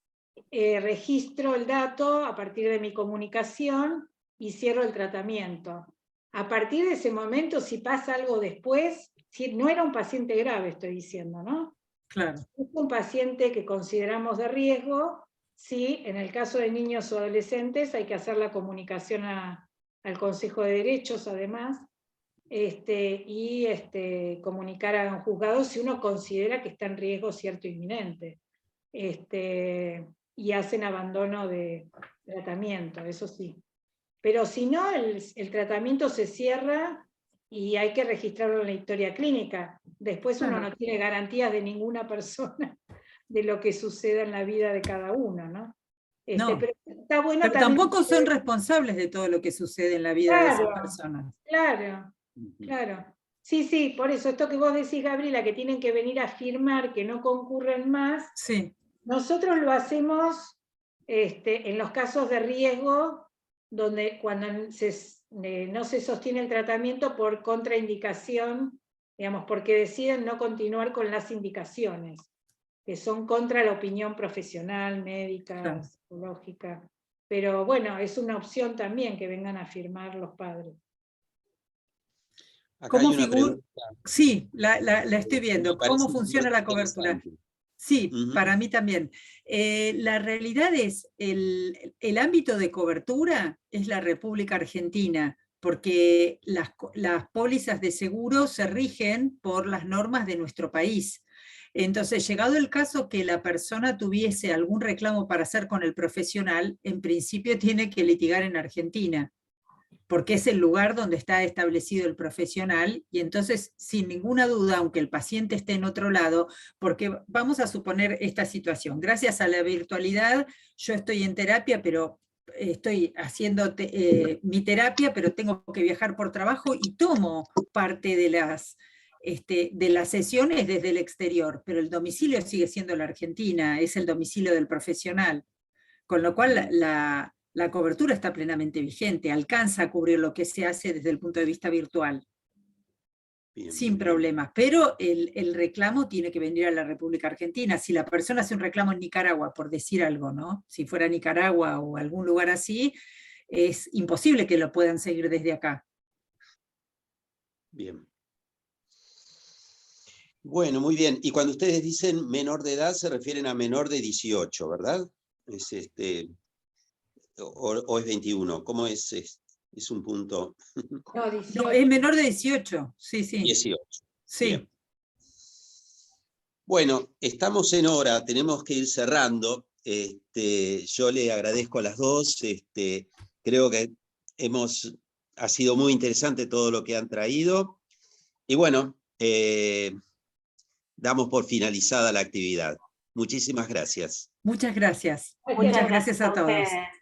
Speaker 2: registro el dato a partir de mi comunicación y cierro el tratamiento. A partir de ese momento, si pasa algo después, si no era un paciente grave, estoy diciendo, ¿no?
Speaker 3: Claro.
Speaker 2: Es un paciente que consideramos de riesgo, sí, en el caso de niños o adolescentes hay que hacer la comunicación al Consejo de Derechos, además, y comunicar a un juzgado si uno considera que está en riesgo cierto inminente. Y hacen abandono de tratamiento, eso sí. Pero si no, el tratamiento se cierra y hay que registrarlo en la historia clínica. Después uno no tiene garantías de ninguna persona de lo que suceda en la vida de cada uno, ¿no?
Speaker 3: No.
Speaker 2: Pero está bueno
Speaker 3: pero
Speaker 2: también,
Speaker 3: tampoco son responsables de todo lo que sucede en la vida de esas personas.
Speaker 2: Claro, claro. Sí, sí, por eso, esto que vos decís, Gabriela, que tienen que venir a firmar que no concurren más,
Speaker 3: sí.
Speaker 2: Nosotros lo hacemos en los casos de riesgo, donde cuando no se sostiene el tratamiento por contraindicación, digamos, porque deciden no continuar con las indicaciones, que son contra la opinión profesional, médica, psicológica. Pero bueno, es una opción también que vengan a firmar los padres.
Speaker 1: Acá hay una pregunta.
Speaker 3: Sí, la estoy viendo. ¿Cómo funciona la cobertura? Sí, para mí también. La realidad es, el ámbito de cobertura es la República Argentina, porque las pólizas de seguro se rigen por las normas de nuestro país. Entonces, llegado el caso que la persona tuviese algún reclamo para hacer con el profesional, en principio tiene que litigar en Argentina. porque es el lugar donde está establecido el profesional, y entonces, sin ninguna duda, aunque el paciente esté en otro lado, porque vamos a suponer esta situación, gracias a la virtualidad, yo estoy en terapia, pero estoy haciendo mi terapia, pero tengo que viajar por trabajo y tomo parte de las sesiones desde el exterior, pero el domicilio sigue siendo la Argentina, es el domicilio del profesional, con lo cual la cobertura está plenamente vigente, alcanza a cubrir lo que se hace desde el punto de vista virtual.
Speaker 1: Bien,
Speaker 3: Sin
Speaker 1: bien.
Speaker 3: problemas, pero el reclamo tiene que venir a la República Argentina. Si la persona hace un reclamo en Nicaragua, por decir algo, ¿no? Si fuera Nicaragua o algún lugar así, es imposible que lo puedan seguir desde acá.
Speaker 1: Bien. Bueno, muy bien. Y cuando ustedes dicen menor de edad, se refieren a menor de 18, ¿verdad? Es o es 21. ¿Cómo es? Es un punto.
Speaker 2: No,
Speaker 3: No,
Speaker 2: 18.
Speaker 3: es menor de 18, sí, sí.
Speaker 1: 18.
Speaker 3: Sí.
Speaker 1: Bien. Bueno, estamos en hora, tenemos que ir cerrando. Yo le agradezco a las dos. Creo que ha sido muy interesante todo lo que han traído. Y bueno, damos por finalizada la actividad. Muchísimas gracias.
Speaker 3: Muchas gracias.
Speaker 2: Muchas
Speaker 3: Muchas gracias a todos.
Speaker 4: ustedes.